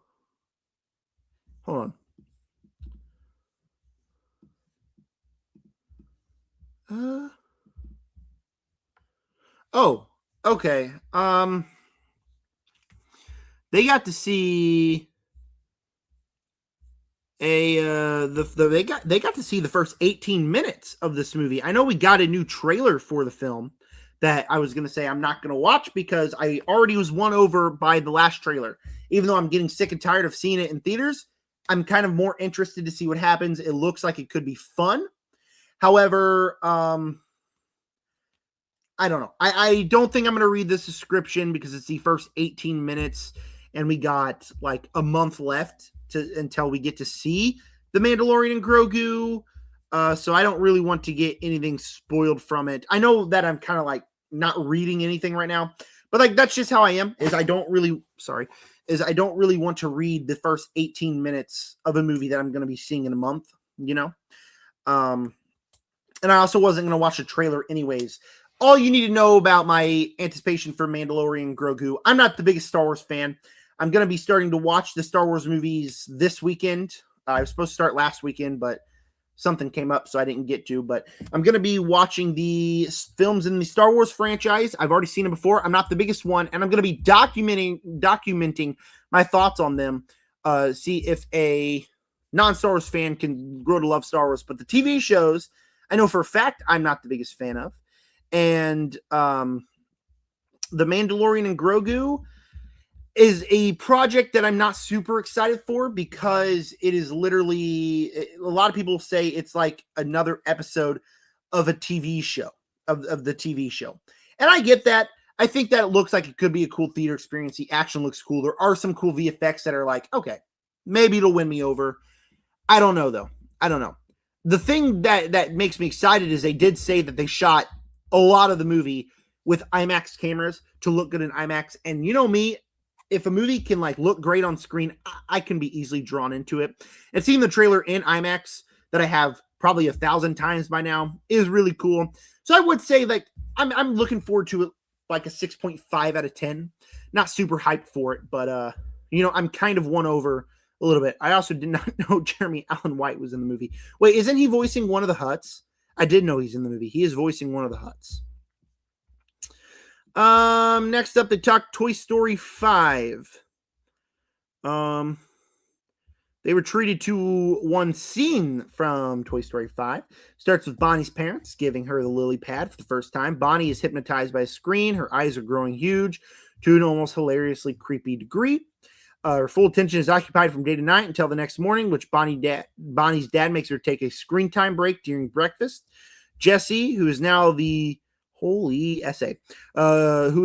Hold on. Oh, okay. They got to see they got to see the first 18 minutes of this movie. I know we got a new trailer for the film that I was going to say I'm not going to watch because I already was won over by the last trailer. Even though I'm getting sick and tired of seeing it in theaters, I'm kind of more interested to see what happens. It looks like it could be fun. However, I don't know. I don't think I'm going to read this description because it's the first 18 minutes and we got like a month left until we get to see the Mandalorian and Grogu. So I don't really want to get anything spoiled from it. I know that I'm kind of like not reading anything right now, but like that's just how I am. I don't really want to read the first 18 minutes of a movie that I'm going to be seeing in a month, you know? And I also wasn't going to watch a trailer anyways. All you need to know about my anticipation for Mandalorian and Grogu. I'm not the biggest Star Wars fan. I'm going to be starting to watch the Star Wars movies this weekend. I was supposed to start last weekend, but something came up, so I didn't get to. But I'm going to be watching the films in the Star Wars franchise. I've already seen them before. I'm not the biggest one, and I'm going to be documenting my thoughts on them. See if a non-Star Wars fan can grow to love Star Wars. But the TV shows, I know for a fact I'm not the biggest fan of. And The Mandalorian and Grogu is a project that I'm not super excited for because it is literally, a lot of people say it's like another episode of a TV show, of the TV show. And I get that. I think that it looks like it could be a cool theater experience. The action looks cool. There are some cool VFX that are like, okay, maybe it'll win me over. I don't know, though. I don't know. The thing that makes me excited is they did say that they shot a lot of the movie with IMAX cameras to look good in IMAX. And you know me, if a movie can like look great on screen, I can be easily drawn into it. And seeing the trailer in IMAX that I have probably 1,000 times by now is really cool. So I would say like I'm looking forward to it like a 6.5 out of 10. Not super hyped for it, but you know, I'm kind of won over a little bit. I also did not know Jeremy Allen White was in the movie. Wait, isn't he voicing one of the Hutts? I did know he's in the movie. He is voicing one of the Hutts. Next up, they talked Toy Story 5. They were treated to one scene from Toy Story 5. Starts with Bonnie's parents giving her the lily pad for the first time. Bonnie is hypnotized by a screen. Her eyes are growing huge to an almost hilariously creepy degree. Her full attention is occupied from day to night until the next morning, which Bonnie's dad makes her take a screen time break during breakfast. Jesse, who is now the who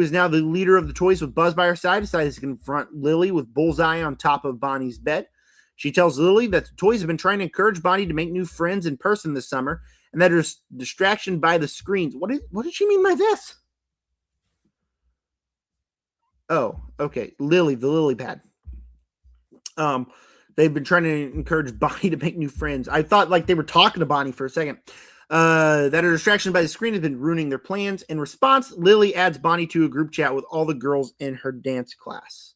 is now the leader of the toys with Buzz by her side, decides to confront Lily with Bullseye on top of Bonnie's bed. She tells Lily that the toys have been trying to encourage Bonnie to make new friends in person this summer, and that there's distraction by the screens. What did she mean by this? Oh, okay. Lily, the lily pad. They've been trying to encourage Bonnie to make new friends. I thought like they were talking to Bonnie for a second. That a distraction by the screen has been ruining their plans. In response, Lily adds Bonnie to a group chat with all the girls in her dance class.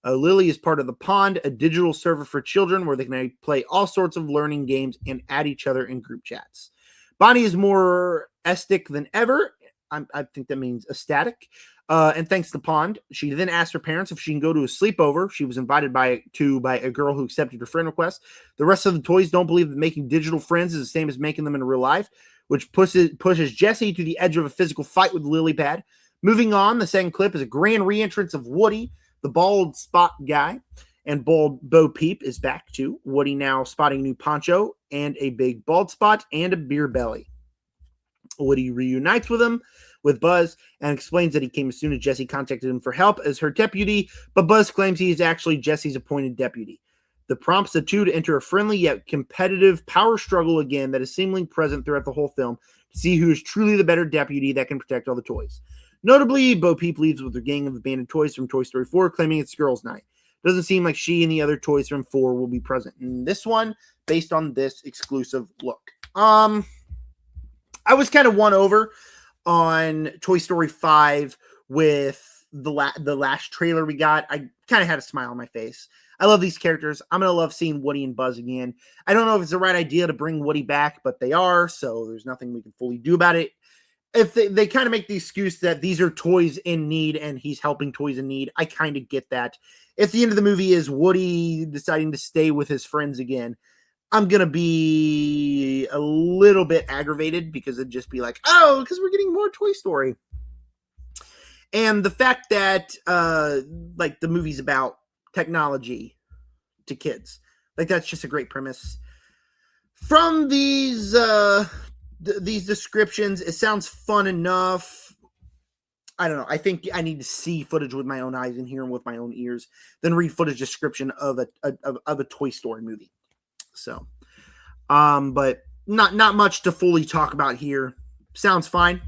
Lily is part of the Pond, a digital server for children where they can play all sorts of learning games and add each other in group chats. Bonnie is more ecstatic than ever. I think that means ecstatic. And thanks to Pond, she then asked her parents if she can go to a sleepover. She was invited by a girl who accepted her friend request. The rest of the toys don't believe that making digital friends is the same as making them in real life, which pushes Jessie to the edge of a physical fight with Lilypad. Moving on, the second clip is a grand re-entrance of Woody, the bald spot guy, and Bo Peep is back too. Woody now spotting new poncho and a big bald spot and a beer belly. Woody reunites with Buzz and explains that he came as soon as Jessie contacted him for help as her deputy, but Buzz claims he is actually Jessie's appointed deputy. The prompts the two to enter a friendly yet competitive power struggle again that is seemingly present throughout the whole film to see who is truly the better deputy that can protect all the toys. Notably, Bo Peep leaves with her gang of abandoned toys from Toy Story 4, claiming it's girls' night. Doesn't seem like she and the other toys from 4 will be present in this one, based on this exclusive look. I was kind of won over on Toy Story 5 with the last trailer we got. I kind of had a smile on my face. I love these characters. I'm going to love seeing Woody and Buzz again. I don't know if it's the right idea to bring Woody back, but they are, so there's nothing we can fully do about it. If they kind of make the excuse that these are toys in need and he's helping toys in need, I kind of get that. If the end of the movie is Woody deciding to stay with his friends again, I'm going to be a little bit aggravated because it'd just be like, oh, because we're getting more Toy Story. And the fact that, like, the movie's about technology to kids. Like, that's just a great premise. From these descriptions, it sounds fun enough. I don't know. I think I need to see footage with my own eyes and hear them with my own ears, then read footage description of a Toy Story movie. So, but not much to fully talk about here. Sounds fine.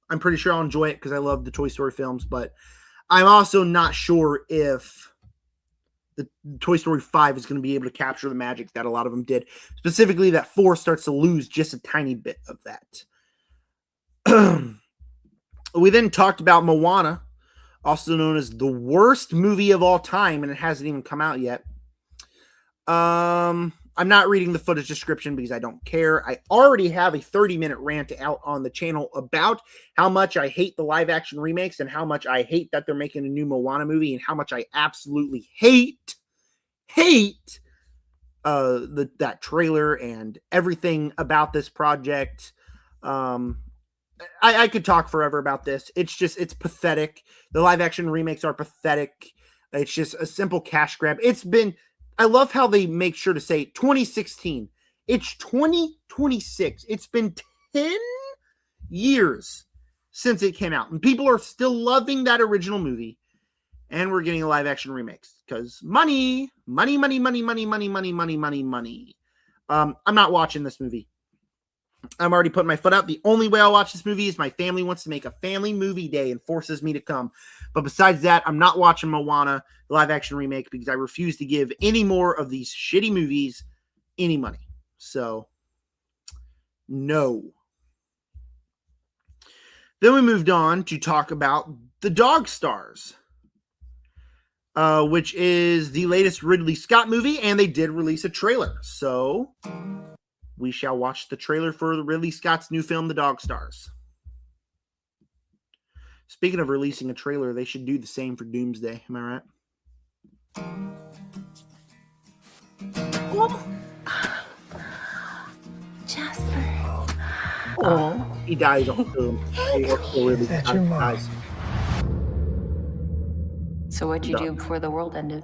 I'm pretty sure I'll enjoy it because I love the Toy Story films, but I'm also not sure if the Toy Story 5 is going to be able to capture the magic that a lot of them did. Specifically, that 4 starts to lose just a tiny bit of that. We then talked about Moana, also known as the worst movie of all time, and it hasn't even come out yet. I'm not reading the footage description because I don't care. I already have a 30-minute rant out on the channel about how much I hate the live-action remakes and how much I hate that they're making a new Moana movie and how much I absolutely hate that trailer and everything about this project. I could talk forever about this. It's pathetic. The live-action remakes are pathetic. It's just a simple cash grab. I love how they make sure to say 2016. It's 2026. It's been 10 years since it came out. And people are still loving that original movie. And we're getting a live action remix. Because money. I'm not watching this movie. I'm already putting my foot out. The only way I'll watch this movie is my family wants to make a family movie day and forces me to come. But besides that, I'm not watching Moana, the live action remake, because I refuse to give any more of these shitty movies any money. So, no. Then we moved on to talk about The Dog Stars, which is the latest Ridley Scott movie, and they did release a trailer. So we shall watch the trailer for Ridley Scott's new film, The Dog Stars. Speaking of releasing a trailer, they should do the same for Doomsday. Am I right? Jasper. Oh, he dies on film. That's your mom. Dies. So what'd you do before the world ended?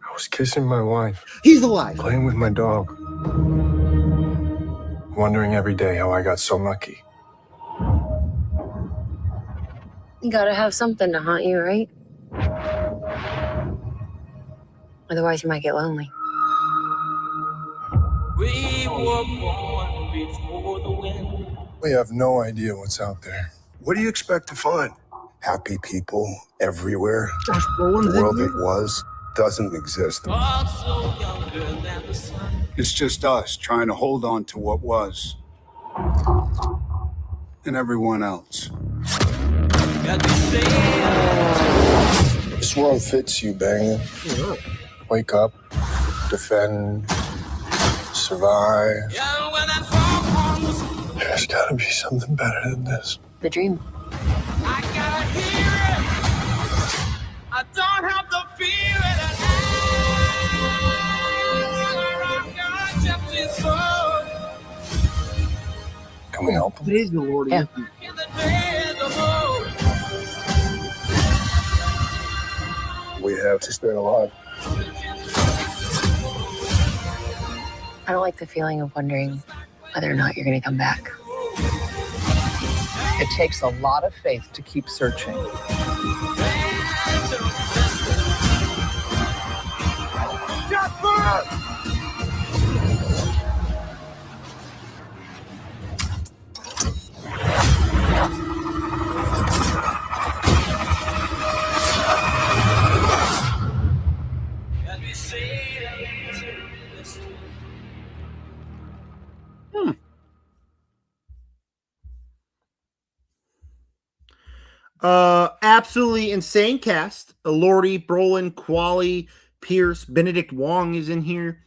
I was kissing my wife, He's alive. playing with my dog, wondering every day how I got so lucky. You gotta have something to haunt you, right? Otherwise, you might get lonely. We were born before the wind. We have no idea what's out there. What do you expect to find? Happy people everywhere. Josh Brolin's The in world here. that was doesn't exist. Also younger than the sun. It's just us trying to hold on to what was. And everyone else. Got to say, This world fits you, banger. Wake up, defend, survive. yeah, when I fall on the There's gotta be something better than this. The dream. I gotta hear it. I don't have to feel it. I got empty soul. Can we help them? Praise the Lord. Yeah. In the day of the Lord. We have to stay alive. I don't like the feeling of wondering whether or not you're gonna come back. It takes a lot of faith to keep searching. Let me see it. Absolutely insane cast. Lordy, Brolin, Qualley, Pierce, Benedict Wong is in here.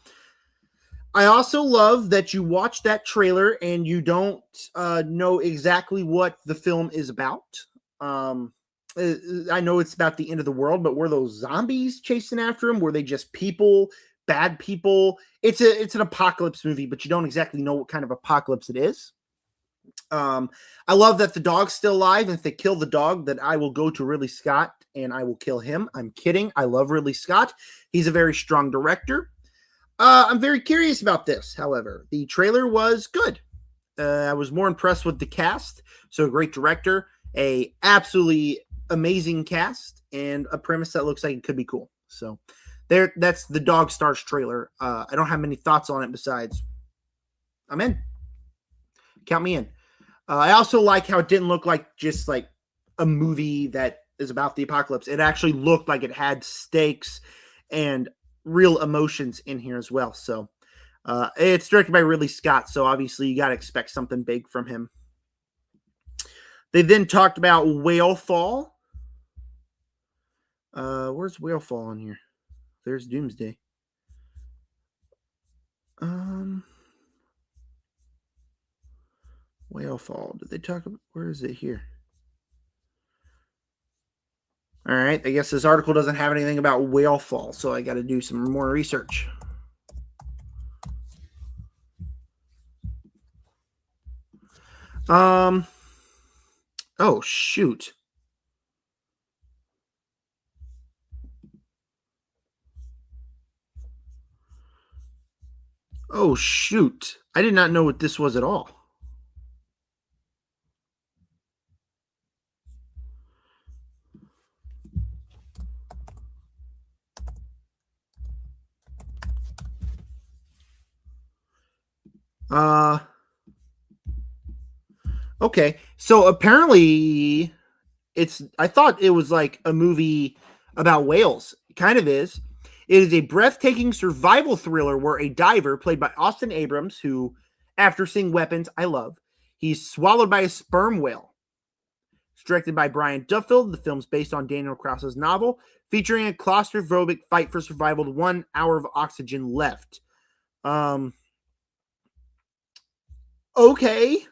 I also love that you watch that trailer and you don't know exactly what the film is about. I know it's about the end of the world, but were those zombies chasing after him? Were they just people, bad people? It's an apocalypse movie, but you don't exactly know what kind of apocalypse it is. I love that the dog's still alive, and if they kill the dog, that I will go to Ridley Scott and I will kill him. I'm kidding. I love Ridley Scott. He's a very strong director. I'm very curious about this, however. The trailer was good. I was more impressed with the cast. So a great director, a absolutely amazing cast and a premise that looks like it could be cool. So that's the Dog Stars trailer. I don't have many thoughts on it besides I'm in. Count me in. I also like how it didn't look like just like a movie that is about the apocalypse. It actually looked like it had stakes and real emotions in here as well. So it's directed by Ridley Scott, so obviously you got to expect something big from him. They then talked about Whale Fall. Where's Whale Fall in here? There's Doomsday. Whale Fall. Did they talk about, where is it here? All right, I guess this article doesn't have anything about Whale Fall, so I got to do some more research. Oh shoot. Oh shoot. I did not know what this was at all. Okay. So apparently I thought it was like a movie about whales. It kind of is. It is a breathtaking survival thriller where a diver played by Austin Abrams, who after seeing Weapons, I love, he's swallowed by a sperm whale. It's directed by Brian Duffield. The film's based on Daniel Krause's novel, featuring a claustrophobic fight for survival with 1 hour of oxygen left. Okay.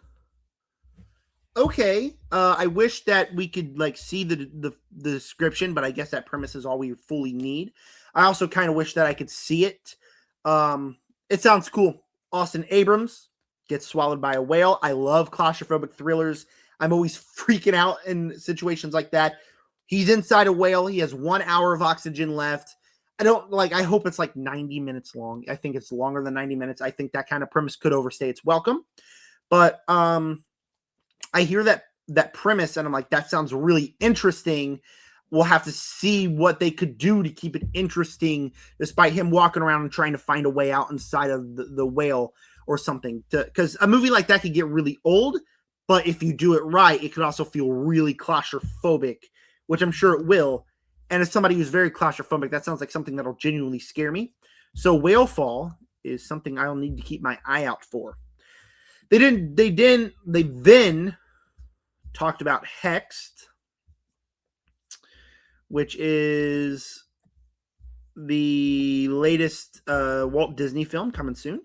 I wish that we could like see the description, but I guess that premise is all we fully need. I also kind of wish that I could see it. It sounds cool. Austin Abrams gets swallowed by a whale. I love claustrophobic thrillers. I'm always freaking out in situations like that. He's inside a whale. He has 1 hour of oxygen left. I hope it's like 90 minutes long. I think it's longer than 90 minutes. I think that kind of premise could overstay its welcome. But I hear that premise and I'm like, that sounds really interesting. We'll have to see what they could do to keep it interesting, despite him walking around and trying to find a way out inside of the whale or something. Because a movie like that could get really old, but if you do it right, it could also feel really claustrophobic, which I'm sure it will. And as somebody who's very claustrophobic, that sounds like something that'll genuinely scare me. So Whale Fall is something I'll need to keep my eye out for. They then talked about Hexed, which is the latest Walt Disney film coming soon.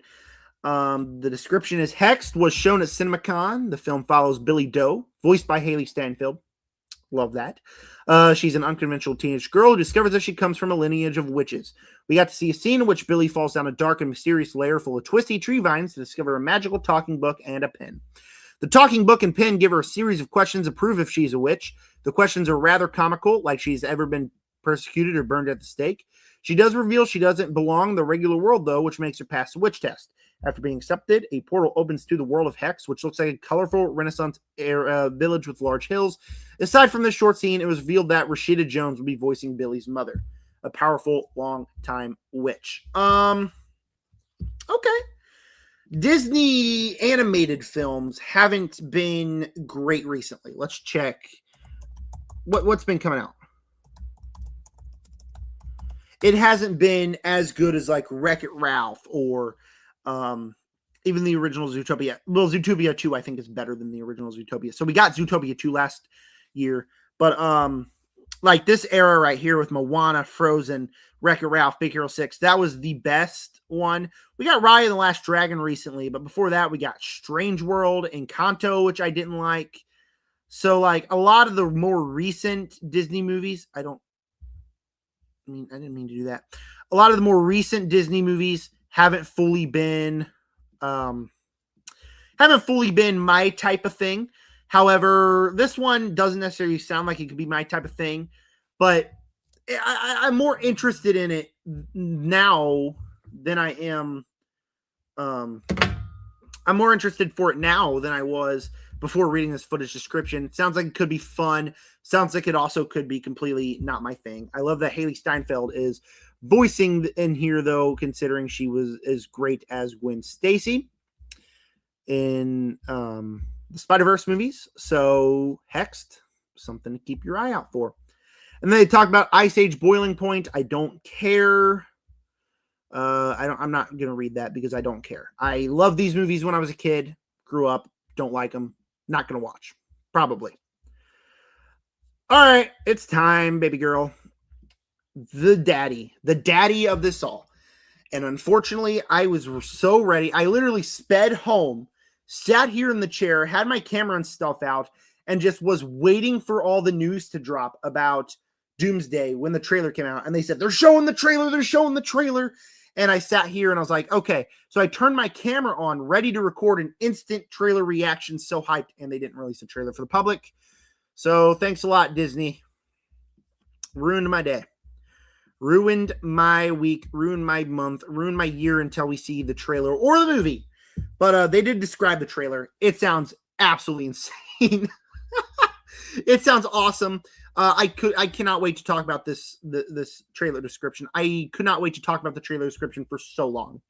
The description is Hexed was shown at CinemaCon. The film follows Billy Doe, voiced by Haley Stanfield. Love that. She's an unconventional teenage girl who discovers that she comes from a lineage of witches. We got to see a scene in which Billy falls down a dark and mysterious lair full of twisty tree vines to discover a magical talking book and a pen. The talking book and pen give her a series of questions to prove if she's a witch. The questions are rather comical, like she's ever been persecuted or burned at the stake. She does reveal she doesn't belong in the regular world, though, which makes her pass the witch test. After being accepted, a portal opens to the world of Hex, which looks like a colorful Renaissance era village with large hills. Aside from this short scene, it was revealed that Rashida Jones will be voicing Billy's mother, a powerful, long-time witch. Okay. Disney animated films haven't been great recently. Let's check what's been coming out. It hasn't been as good as like Wreck-It Ralph or even the original Zootopia. Well, Zootopia 2 I think is better than the original Zootopia. So we got Zootopia 2 last year, but like this era right here with Moana, Frozen, Wreck-It Ralph, Big Hero 6, that was the best one. We got Raya and the Last Dragon recently, but before that we got Strange World, Encanto, which I didn't like. So like a lot of the more recent Disney movies, I didn't mean to do that. A lot of the more recent Disney movies haven't fully been my type of thing. However, this one doesn't necessarily sound like it could be my type of thing, but I'm more interested in it now than I am. I'm more interested for it now than I was before reading this footage description. Sounds like it could be fun. Sounds like it also could be completely not my thing. I love that Haley Steinfeld is voicing in here, though, considering she was as great as Gwen Stacy in the Spider-Verse movies. So, Hexed, something to keep your eye out for. And then they talk about Ice Age Boiling Point. I don't care. I'm not going to read that because I don't care. I loved these movies when I was a kid. Grew up. Don't like them. Not going to watch. Probably. All right. It's time, baby girl. The daddy of this all. And unfortunately, I was so ready. I literally sped home, sat here in the chair, had my camera and stuff out, and just was waiting for all the news to drop about Doomsday when the trailer came out. And they said, they're showing the trailer. And I sat here and I was like, okay. So I turned my camera on, ready to record an instant trailer reaction. So hyped. And they didn't release a trailer for the public. So thanks a lot, Disney. Ruined my day. Ruined my week, ruined my month, ruined my year until we see the trailer or the movie. But they did describe the trailer. It sounds absolutely insane. It sounds awesome. I cannot wait to talk about this trailer description. I could not wait to talk about the trailer description for so long.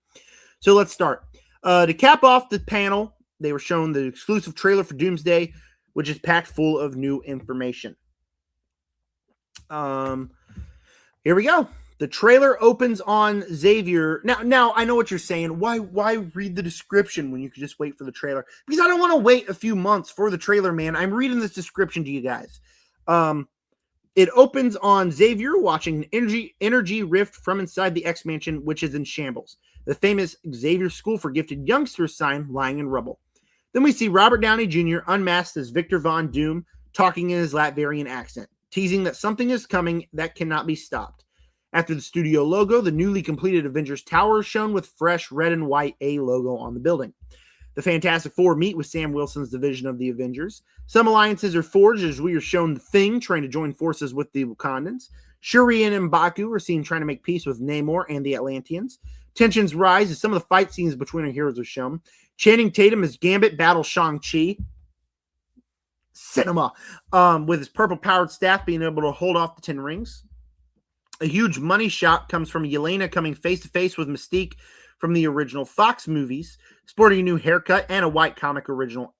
So let's start. To cap off the panel, they were shown the exclusive trailer for Doomsday, which is packed full of new information. Here we go. The trailer opens on Xavier. Now I know what you're saying. Why read the description when you could just wait for the trailer? Because I don't want to wait a few months for the trailer, man. I'm reading this description to you guys. It opens on Xavier watching an energy rift from inside the X-Mansion, which is in shambles. The famous Xavier School for Gifted Youngsters sign lying in rubble. Then we see Robert Downey Jr. unmasked as Victor Von Doom, talking in his Latvian accent, teasing that something is coming that cannot be stopped. After the studio logo, the newly completed Avengers Tower is shown with fresh red and white A logo on the building. The Fantastic Four meet with Sam Wilson's division of the Avengers. Some alliances are forged as we are shown the Thing trying to join forces with the Wakandans. Shuri and M'Baku are seen trying to make peace with Namor and the Atlanteans. Tensions rise as some of the fight scenes between our heroes are shown. Channing Tatum as Gambit battles Shang-Chi. Cinema. With his purple-powered staff being able to hold off the 10 rings. A huge money shot comes from Yelena coming face-to-face with Mystique from the original Fox movies, sporting a new haircut and a white comic original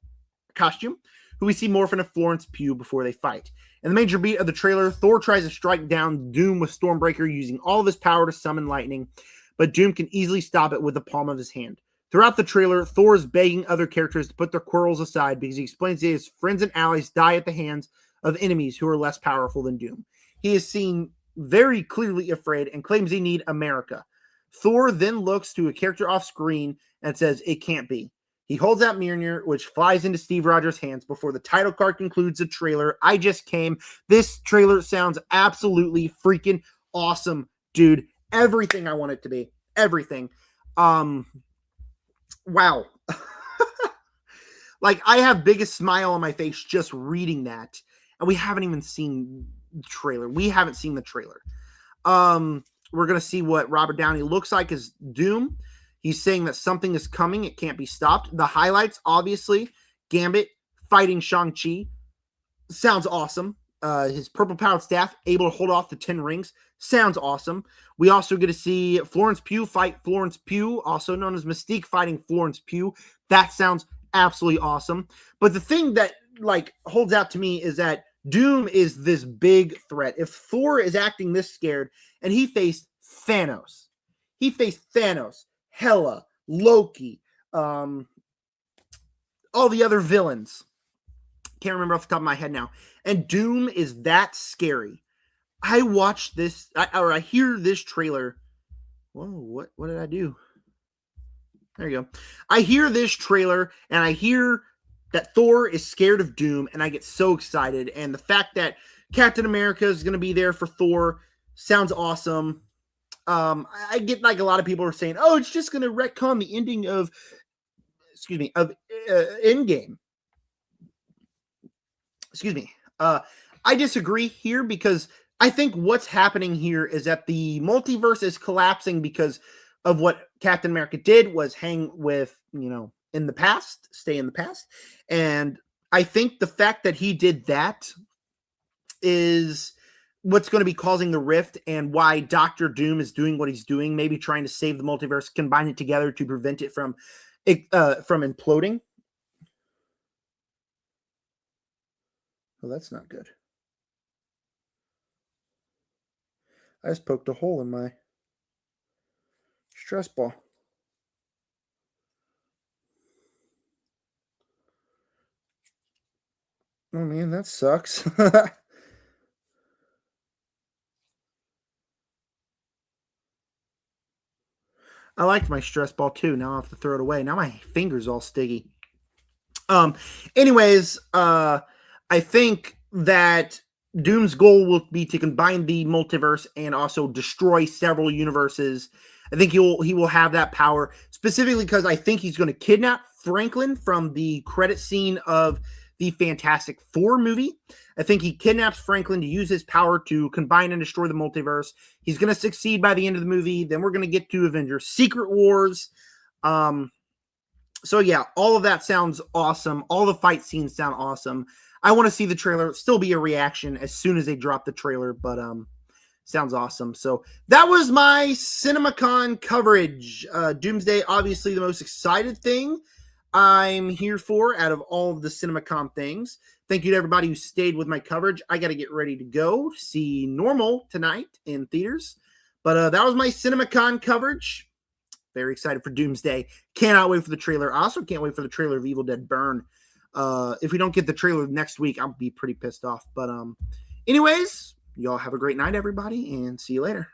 costume, who we see morph into Florence Pugh before they fight. In the major beat of the trailer, Thor tries to strike down Doom with Stormbreaker using all of his power to summon lightning, but Doom can easily stop it with the palm of his hand. Throughout the trailer, Thor is begging other characters to put their quarrels aside because he explains that his friends and allies die at the hands of enemies who are less powerful than Doom. He is seen very clearly afraid and claims they need America. Thor then looks to a character off screen and says, "It can't be." He holds out Mjolnir, which flies into Steve Rogers' hands before the title card concludes the trailer. I just came. This trailer sounds absolutely freaking awesome, dude. Everything I want it to be. Everything. Wow. Like, I have biggest smile on my face just reading that. And we haven't even seen the trailer. We haven't seen the trailer. We're going to see what Robert Downey looks like as Doom. He's saying that something is coming. It can't be stopped. The highlights, obviously, Gambit fighting Shang-Chi. Sounds awesome. His purple-powered staff, able to hold off the 10 rings. Sounds awesome. We also get to see Florence Pugh fight Florence Pugh, also known as Mystique fighting Florence Pugh. That sounds absolutely awesome. But the thing that, holds out to me is that Doom is this big threat. If Thor is acting this scared, and he faced Thanos, Hela, Loki, all the other villains. Can't remember off the top of my head now. And Doom is that scary. I watched this, I hear this trailer. Whoa, what did I do? There you go. I hear this trailer, and I hear that Thor is scared of Doom, and I get so excited. And the fact that Captain America is going to be there for Thor sounds awesome. I get a lot of people are saying, "Oh, it's just going to retcon the ending of Endgame." Excuse me. I disagree here because I think what's happening here is that the multiverse is collapsing because of what Captain America did was hang with, in the past, stay in the past. And I think the fact that he did that is what's going to be causing the rift and why Doctor Doom is doing what he's doing, maybe trying to save the multiverse, combine it together to prevent it from imploding. Well, that's not good. I just poked a hole in my stress ball. Oh man, that sucks. I liked my stress ball too. Now I have to throw it away. Now my finger's all sticky. Anyways, I think that Doom's goal will be to combine the multiverse and also destroy several universes. I think he will have that power, specifically because I think he's going to kidnap Franklin from the credit scene of the Fantastic Four movie. I think he kidnaps Franklin to use his power to combine and destroy the multiverse. He's going to succeed by the end of the movie. Then we're going to get to Avengers Secret Wars. So yeah, all of that sounds awesome. All the fight scenes sound awesome. I want to see the trailer. Still be a reaction as soon as they drop the trailer, but sounds awesome. So that was my CinemaCon coverage. Doomsday, obviously the most excited thing I'm here for out of all of the CinemaCon things. Thank you to everybody who stayed with my coverage. I got to get ready to go see Normal tonight in theaters. But that was my CinemaCon coverage. Very excited for Doomsday. Cannot wait for the trailer. I also can't wait for the trailer of Evil Dead Burn. If we don't get the trailer next week, I'll be pretty pissed off. But anyways, y'all have a great night, everybody, and see you later.